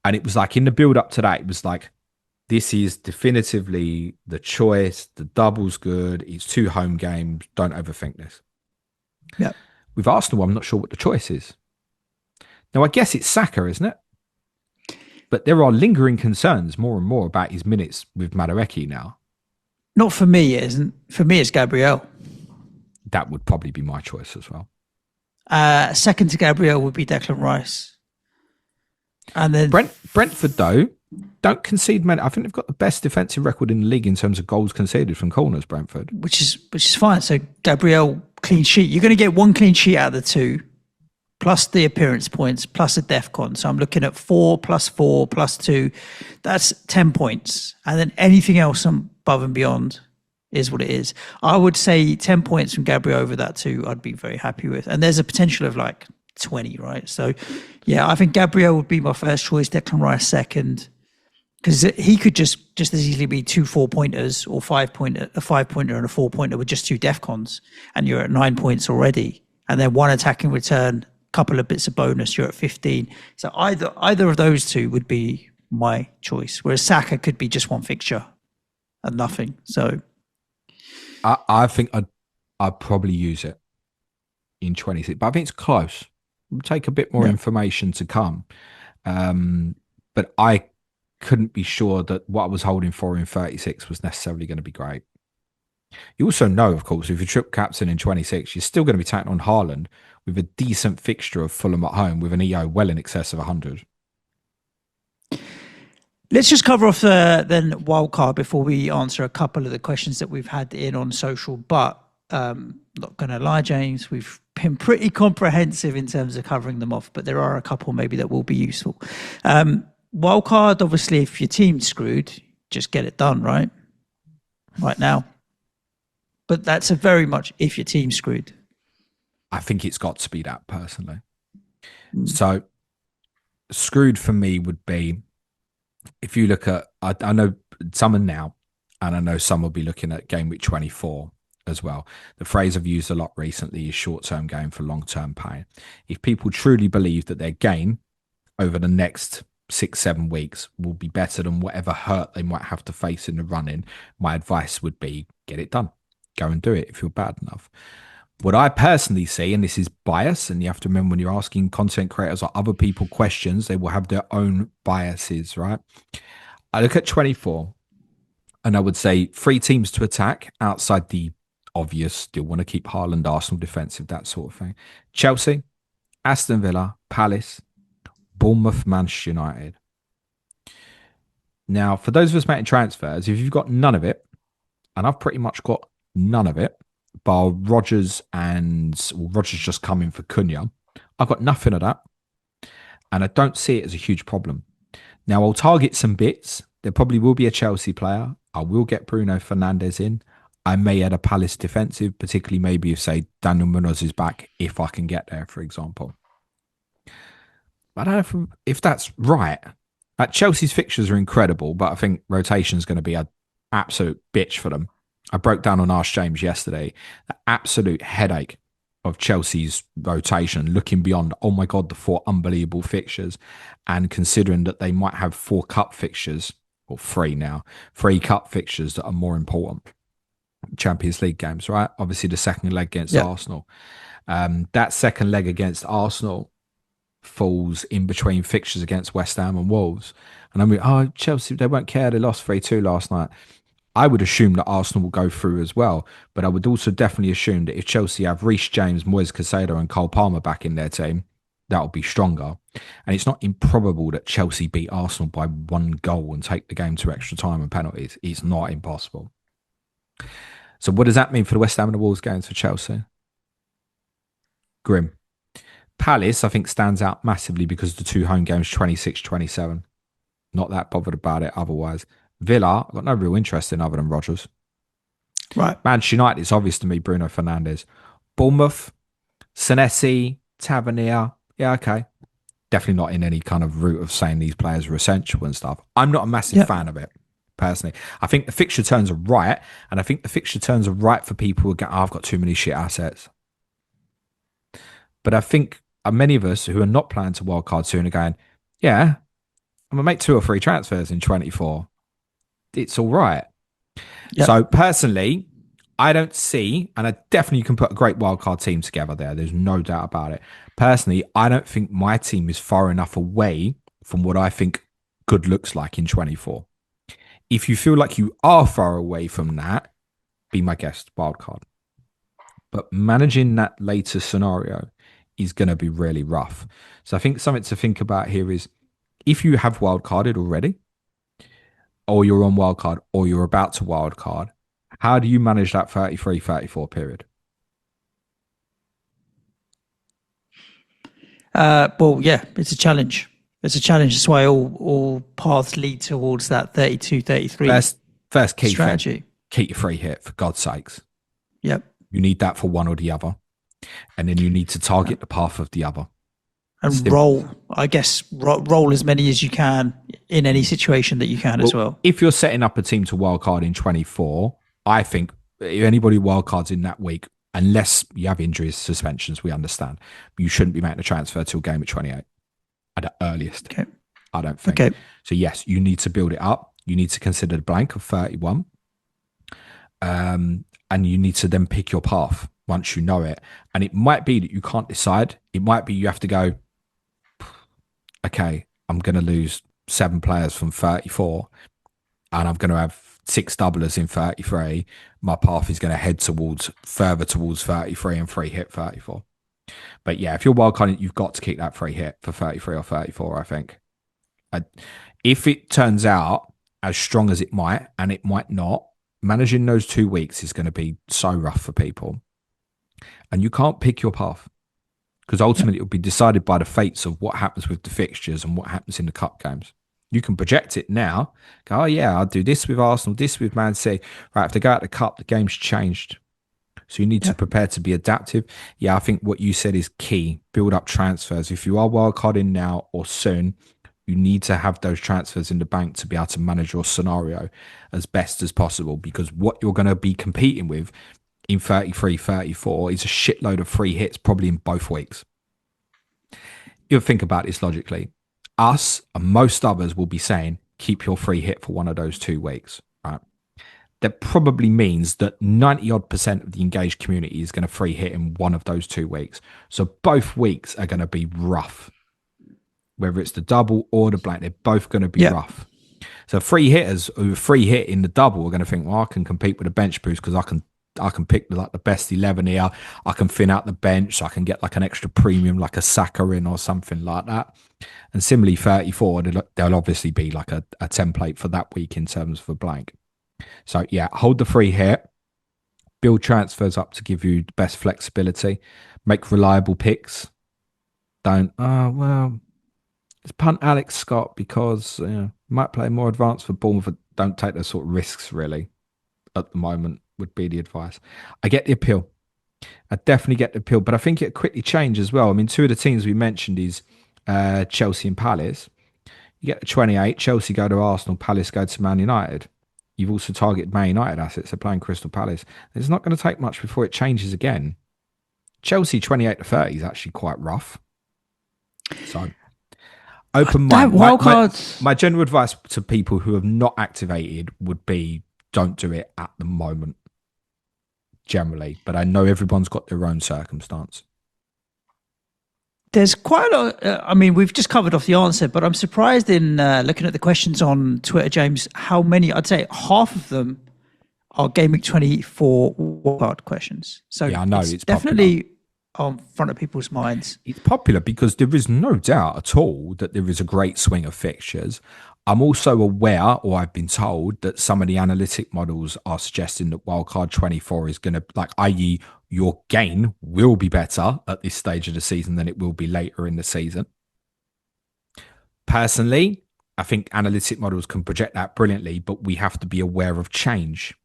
And it was like in the build up to that, it was like, this is definitively the choice. The double's good. It's 2 home games. Don't overthink this. Yeah. With Arsenal, I'm not sure what the choice is. Now, I guess it's Saka, isn't it? But there are lingering concerns more and more about his minutes with Madueke now. Not for me, it isn't. For me, it's Gabriel. That would probably be my choice as well. Second to Gabriel would be Declan Rice. And then Brentford, though, don't concede many. I think they've got the best defensive record in the league in terms of goals conceded from corners, Brentford. Which is fine. So Gabriel, clean sheet. You're going to get 1 clean sheet out of the 2, plus the appearance points, plus a DEFCON. So I'm looking at 4 plus 4 plus 2. That's 10 points. And then anything else above and beyond is what it is. I would say 10 points from Gabriel over that 2, I'd be very happy with. And there's a potential of like 20, right? So yeah, I think Gabriel would be my first choice, Declan Rice second. Because he could just as easily be 2 4-pointers or a 5-pointer and a 4-pointer with just 2 DEFCONs, and you're at 9 points already. And then 1 attacking return, couple of bits of bonus, you're at 15. So either of those 2 would be my choice. Whereas Saka could be just 1 fixture and nothing. So I think I'd probably use it in 26, but I think it's close. It'll take a bit more information to come. But I couldn't be sure that what I was holding for in 36 was necessarily going to be great. You also know, of course, if you're triple captain in 26, you're still going to be taking on Haaland with a decent fixture of Fulham at home with an EO well in excess of 100. Let's just cover off then Wildcard before we answer a couple of the questions that we've had in on social. But not going to lie, James, we've been pretty comprehensive in terms of covering them off, but there are a couple maybe that will be useful. Wildcard, obviously, if your team's screwed, just get it done, right? right now. But that's a very much if your team's screwed. I think it's got to be that personally. So screwed for me would be if you look at, I know some are now, and I know some will be looking at game week 24 as well. The phrase I've used a lot recently is short-term gain for long-term pain. If people truly believe that their gain over the next 6-7 weeks will be better than whatever hurt they might have to face in the running, my advice would be get it done. Go and do it if you're bad enough. What I personally see, and this is bias, and you have to remember when you're asking content creators or other people questions, they will have their own biases, right? I look at 24 and I would say 3 teams to attack outside the obvious, still want to keep Haaland, Arsenal defensive, that sort of thing. Chelsea, Aston Villa, Palace, Bournemouth, Manchester United. Now, for those of us making transfers, if you've got none of it, and I've pretty much got none of it, bar Rodgers Rodgers just coming for Cunha, I've got nothing of that. And I don't see it as a huge problem. Now, I'll target some bits. There probably will be a Chelsea player. I will get Bruno Fernandes in. I may add a Palace defensive, particularly maybe if, say, Daniel Munoz is back, if I can get there, for example. I don't know if that's right. Chelsea's fixtures are incredible, but I think rotation is going to be an absolute bitch for them. I broke down on Ask James yesterday, the absolute headache of Chelsea's rotation, looking beyond, oh my God, the 4 unbelievable fixtures, and considering that they might have 4 cup fixtures, or 3 now, 3 cup fixtures that are more important. Champions League games, right? Obviously the second leg against Arsenal. That second leg against Arsenal falls in between fixtures against West Ham and Wolves. And I'm like, Chelsea, they won't care. They lost 3-2 last night. I would assume that Arsenal will go through as well. But I would also definitely assume that if Chelsea have Reece James, Moise Caicedo and Cole Palmer back in their team, that'll be stronger. And it's not improbable that Chelsea beat Arsenal by 1 goal and take the game to extra time and penalties. It's not impossible. So what does that mean for the West Ham and the Wolves games for Chelsea? Grim. Palace, I think, stands out massively because the 2 home games, 26-27. Not that bothered about it otherwise. Villa, I've got no real interest in other than Rodgers. Right. Manchester United, it's obvious to me, Bruno Fernandes. Bournemouth, Senesi, Tavernier. Yeah, okay. Definitely not in any kind of route of saying these players are essential and stuff. I'm not a massive fan of it, personally. I think the fixture turns are right, and I think the fixture turns are right for people who go, I've got too many shit assets. But I think many of us who are not planning to wildcard soon are going, yeah, I'm going to make 2 or 3 transfers in 24. It's all right. Yep. So personally, I don't see, and I definitely can put a great wildcard team together there. There's no doubt about it. Personally, I don't think my team is far enough away from what I think good looks like in 24. If you feel like you are far away from that, be my guest, wildcard. But managing that later scenario is going to be really rough. So I think something to think about here is if you have wildcarded already, or you're on wildcard, or you're about to wildcard, how do you manage that 33-34 period? Well, yeah, it's a challenge. It's a challenge. That's why all paths lead towards that 32-33 first key strategy. Thing, keep your free hit, for God's sakes. Yep. You need that for one or the other. And then you need to target the path of the other. And roll as many as you can in any situation that you can as well. If you're setting up a team to wildcard in 24, I think anybody wildcards in that week, unless you have injuries, suspensions, we understand. You shouldn't be making a transfer till game at 28 at the earliest. Okay. I don't think. Okay. So yes, you need to build it up. You need to consider the blank of 31. And you need to then pick your path once you know it. And it might be that you can't decide. It might be you have to go, okay, I'm going to lose 7 players from 34 and I'm going to have 6 doublers in 33. My path is going to head further towards 33 and free hit 34. But yeah, if you're wildcarding, you've got to keep that free hit for 33 or 34, I think. If it turns out as strong as it might, and it might not, managing those 2 weeks is going to be so rough for people. And you can't pick your path. Because ultimately it will be decided by the fates of what happens with the fixtures and what happens in the cup games. You can project it now. Go, oh yeah, I'll do this with Arsenal, this with Man City. Right, if they go out the cup, the game's changed. So you need to Yeah. prepare to be adaptive. Yeah, I think what you said is key. Build up transfers. If you are wildcarding now or soon, you need to have those transfers in the bank to be able to manage your scenario as best as possible, because what you're going to be competing with in 33, 34 is a shitload of free hits probably in both weeks. You'll think about this logically. Us and most others will be saying, keep your free hit for one of those 2 weeks, right? That probably means that 90 odd percent of the engaged community is going to free hit in one of those 2 weeks. So both weeks are going to be rough. Whether it's the double or the blank, they're both going to be Yeah. rough. So free hitters who free hit in the double are going to think, well, I can compete with a bench boost because I can pick like the best 11 here. I can thin out the bench, so I can get like an extra premium, like a Saka in or something like that. And similarly, 34, there'll obviously be like a template for that week in terms of a blank. So yeah, hold the free hit, build transfers up to give you the best flexibility, make reliable picks. Don't, oh, well, let's punt Alex Scott because might play more advanced for Bournemouth. Don't take those sort of risks really at the moment would be the advice. I get the appeal. I definitely get the appeal, but I think it quickly changed as well. I mean, two of the teams we mentioned is Chelsea and Palace. You get the 28, Chelsea go to Arsenal, Palace go to Man United. You've also targeted Man United assets. They're playing Crystal Palace. It's not going to take much before it changes again. Chelsea 28 to 30 is actually quite rough. So open mind. My general advice to people who have not activated would be don't do it at the moment, generally. But I know everyone's got their own circumstance. There's quite a lot. I mean, we've just covered off the answer, but I'm surprised in looking at the questions on Twitter, James, how many, I'd say half of them are Game Week 24 wildcard questions. So yeah, I know it's definitely popular on front of people's minds. It's popular because there is no doubt at all that there is a great swing of fixtures. I'm also aware, or I've been told, that some of the analytic models are suggesting that wildcard 24 is going to, like, i.e., your gain will be better at this stage of the season than it will be later in the season. Personally, I think analytic models can project that brilliantly, but we have to be aware of change.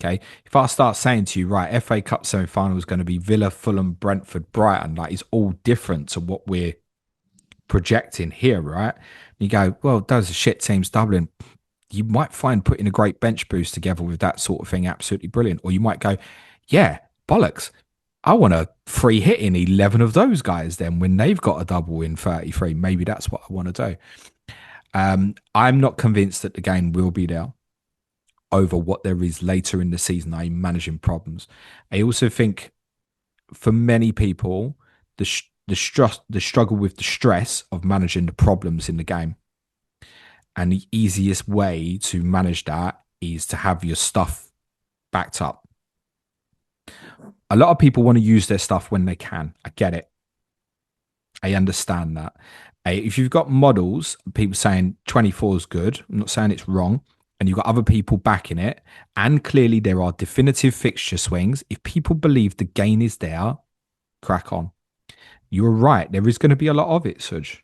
Okay, if I start saying to you, right, FA Cup semi-final is going to be Villa, Fulham, Brentford, Brighton, like it's all different to what we're projecting here, right? You go, well, those are shit teams doubling. You might find putting a great bench boost together with that sort of thing absolutely brilliant. Or you might go, yeah, bollocks. I want a free hit in 11 of those guys then when they've got a double in 33. Maybe that's what I want to do. I'm not convinced that the game will be there over what there is later in the season, i.e. managing problems. I also think for many people, the struggle with the stress of managing the problems in the game. And the easiest way to manage that is to have your stuff backed up. A lot of people want to use their stuff when they can. I get it. I understand that. If you've got models, people saying 24 is good, I'm not saying it's wrong, and you've got other people backing it, and clearly there are definitive fixture swings, if people believe the gain is there, crack on. You're right. There is going to be a lot of it, Suj.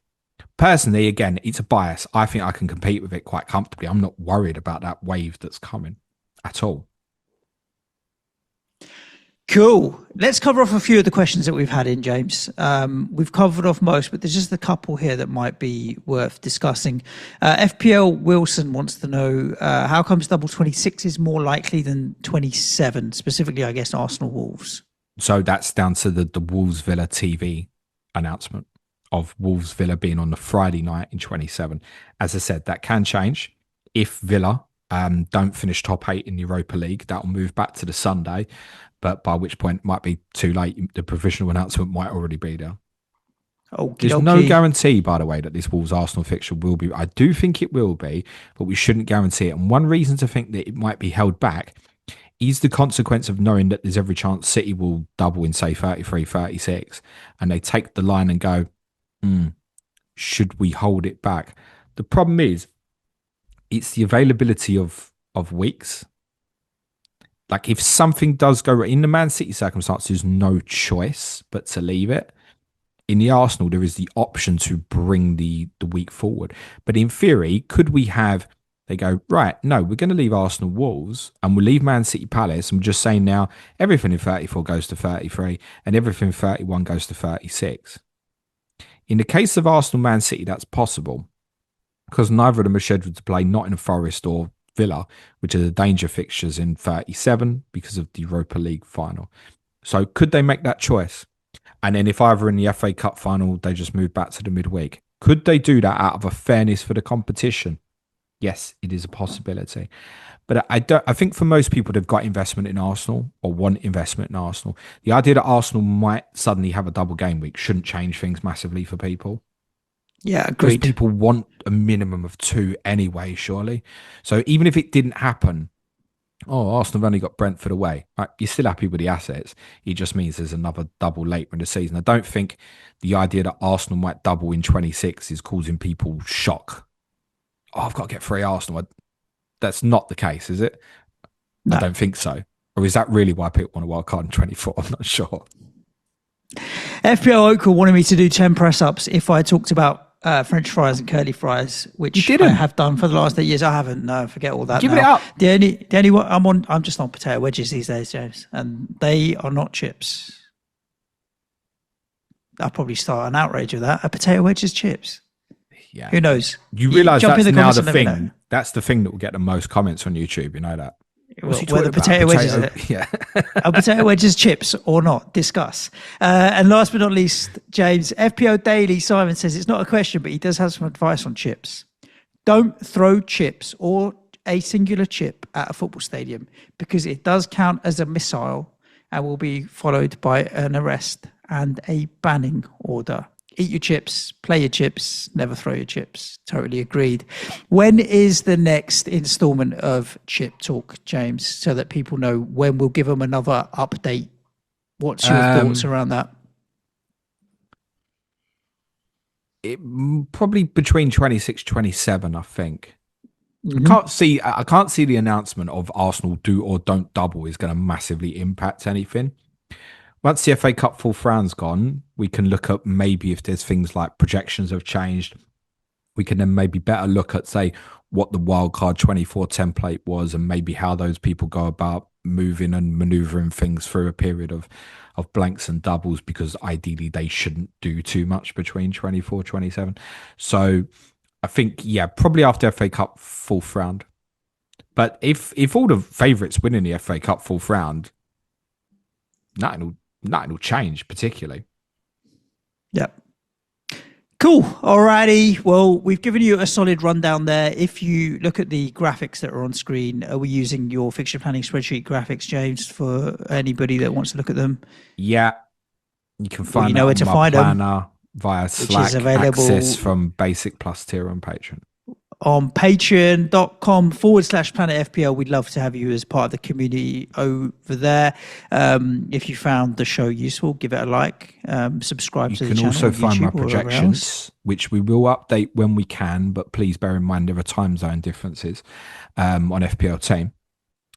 Personally, again, it's a bias. I think I can compete with it quite comfortably. I'm not worried about that wave that's coming at all. Cool. Let's cover off a few of the questions that we've had in, James. We've covered off most, but there's just a couple here that might be worth discussing. FPL Wilson wants to know, how comes double 26 is more likely than 27, specifically, I guess, Arsenal Wolves? So that's down to the Wolves Villa TV announcement of Wolves Villa being on the Friday night in 27. As I said, that can change. If Villa don't finish top 8 in the Europa League, that will move back to the Sunday. But by which point it might be too late. The provisional announcement might already be there. There's no guarantee, by the way, that this Wolves Arsenal fixture will be. I do think it will be, but we shouldn't guarantee it. And one reason to think that it might be held back is the consequence of knowing that there's every chance City will double in, say, 33, 36, and they take the line and go, should we hold it back? The problem is, it's the availability of weeks. Like, if something does go in the Man City circumstance, there's no choice but to leave it. in the Arsenal, there is the option to bring the week forward. But in theory, could we have, they go, right, no, we're going to leave Arsenal Wolves and we'll leave Man City Palace. And we're just saying now everything in 34 goes to 33 and everything in 31 goes to 36. In the case of Arsenal Man City, that's possible because neither of them are scheduled to play Nottingham Forest or Villa, which are the danger fixtures in 37 because of the Europa League final. So could they make that choice? And then if either in the FA Cup final, they just move back to the midweek. Could they do that out of a fairness for the competition? Yes, it is a possibility. But I think for most people, they've got investment in Arsenal or want investment in Arsenal. The idea that Arsenal might suddenly have a double game week shouldn't change things massively for people. Yeah, agreed. Because people want a minimum of 2 anyway, surely. So even if it didn't happen, Arsenal have only got Brentford away. Right, you're still happy with the assets. It just means there's another double later in the season. I don't think the idea that Arsenal might double in 26 is causing people shock. I've got to get 3 Arsenal. That's not the case, is it? No. I don't think so. Or is that really why people want a wild card in 24? I'm not sure. FPL Oakle wanted me to do 10 press-ups if I talked about French fries and curly fries, which I have done for the last 8 years. I haven't. No, forget all that. Give it up. The only one I'm just on potato wedges these days, James, and they are not chips. I'll probably start an outrage with that. A potato wedge is chips. Yeah. Who knows? You realise that's now the thing. That's the thing that will get the most comments on YouTube. You know that. Whether potato wedges, yeah, a potato wedges chips or not, discuss. And last but not least, James, FPO Daily, Simon says it's not a question, but he does have some advice on chips. Don't throw chips or a singular chip at a football stadium because it does count as a missile and will be followed by an arrest and a banning order. Eat your chips, play your chips, never throw your chips. Totally agreed. When is the next installment of Chip Talk, James, so that people know when we'll give them another update? What's your thoughts around that? Probably between 26, 27, I think. Mm-hmm. I can't see the announcement of Arsenal do or don't double is going to massively impact anything. Once the FA Cup full round's gone, we can look at maybe if there's things like projections have changed. We can then maybe better look at, say, what the Wildcard 24 template was and maybe how those people go about moving and manoeuvring things through a period of blanks and doubles, because ideally they shouldn't do too much between 24, 27. So I think, probably after FA Cup fourth round. But if all the favourites win in the FA Cup fourth round, nothing will change particularly. Yep. Cool. Alrighty. Well, we've given you a solid rundown there. If you look at the graphics that are on screen, are we using your fixture planning spreadsheet graphics, James, for anybody that wants to look at them? Yeah. You can find where to find planner via Slack, access from Basic Plus tier on Patreon. On patreon.com/Planet FPL. We'd love to have you as part of the community over there. If you found the show useful, give it a like, subscribe to the channel. You can also find my projections, which we will update when we can, but please bear in mind there are time zone differences on FPL Team.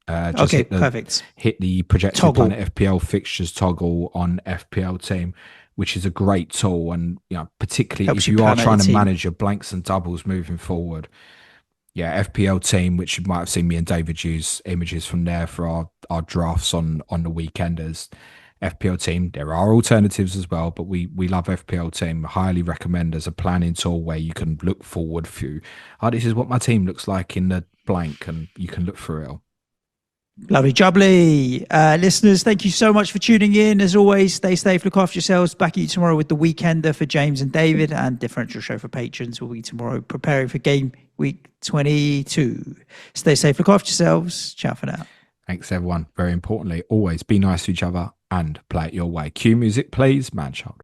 Perfect. Hit the projected Planet FPL fixtures toggle on FPL Team, which is a great tool, and particularly helps if you are trying to manage your blanks and doubles moving forward. FPL Team, which you might have seen me and David use images from there for our drafts on the weekenders. FPL Team, there are alternatives as well, but we love FPL Team. Highly recommend as a planning tool where you can look forward through. This is what my team looks like in the blank, and you can look through it. Lovely jubbly. Listeners, thank you so much for tuning in. As always, stay safe, look after yourselves. Back at you tomorrow with the Weekender for James and David, and Differential Show for patrons will be tomorrow, preparing for game week 22. Stay safe, look after yourselves. Ciao for now. Thanks, everyone. Very importantly, always be nice to each other and play it your way. Cue music, please. Man child.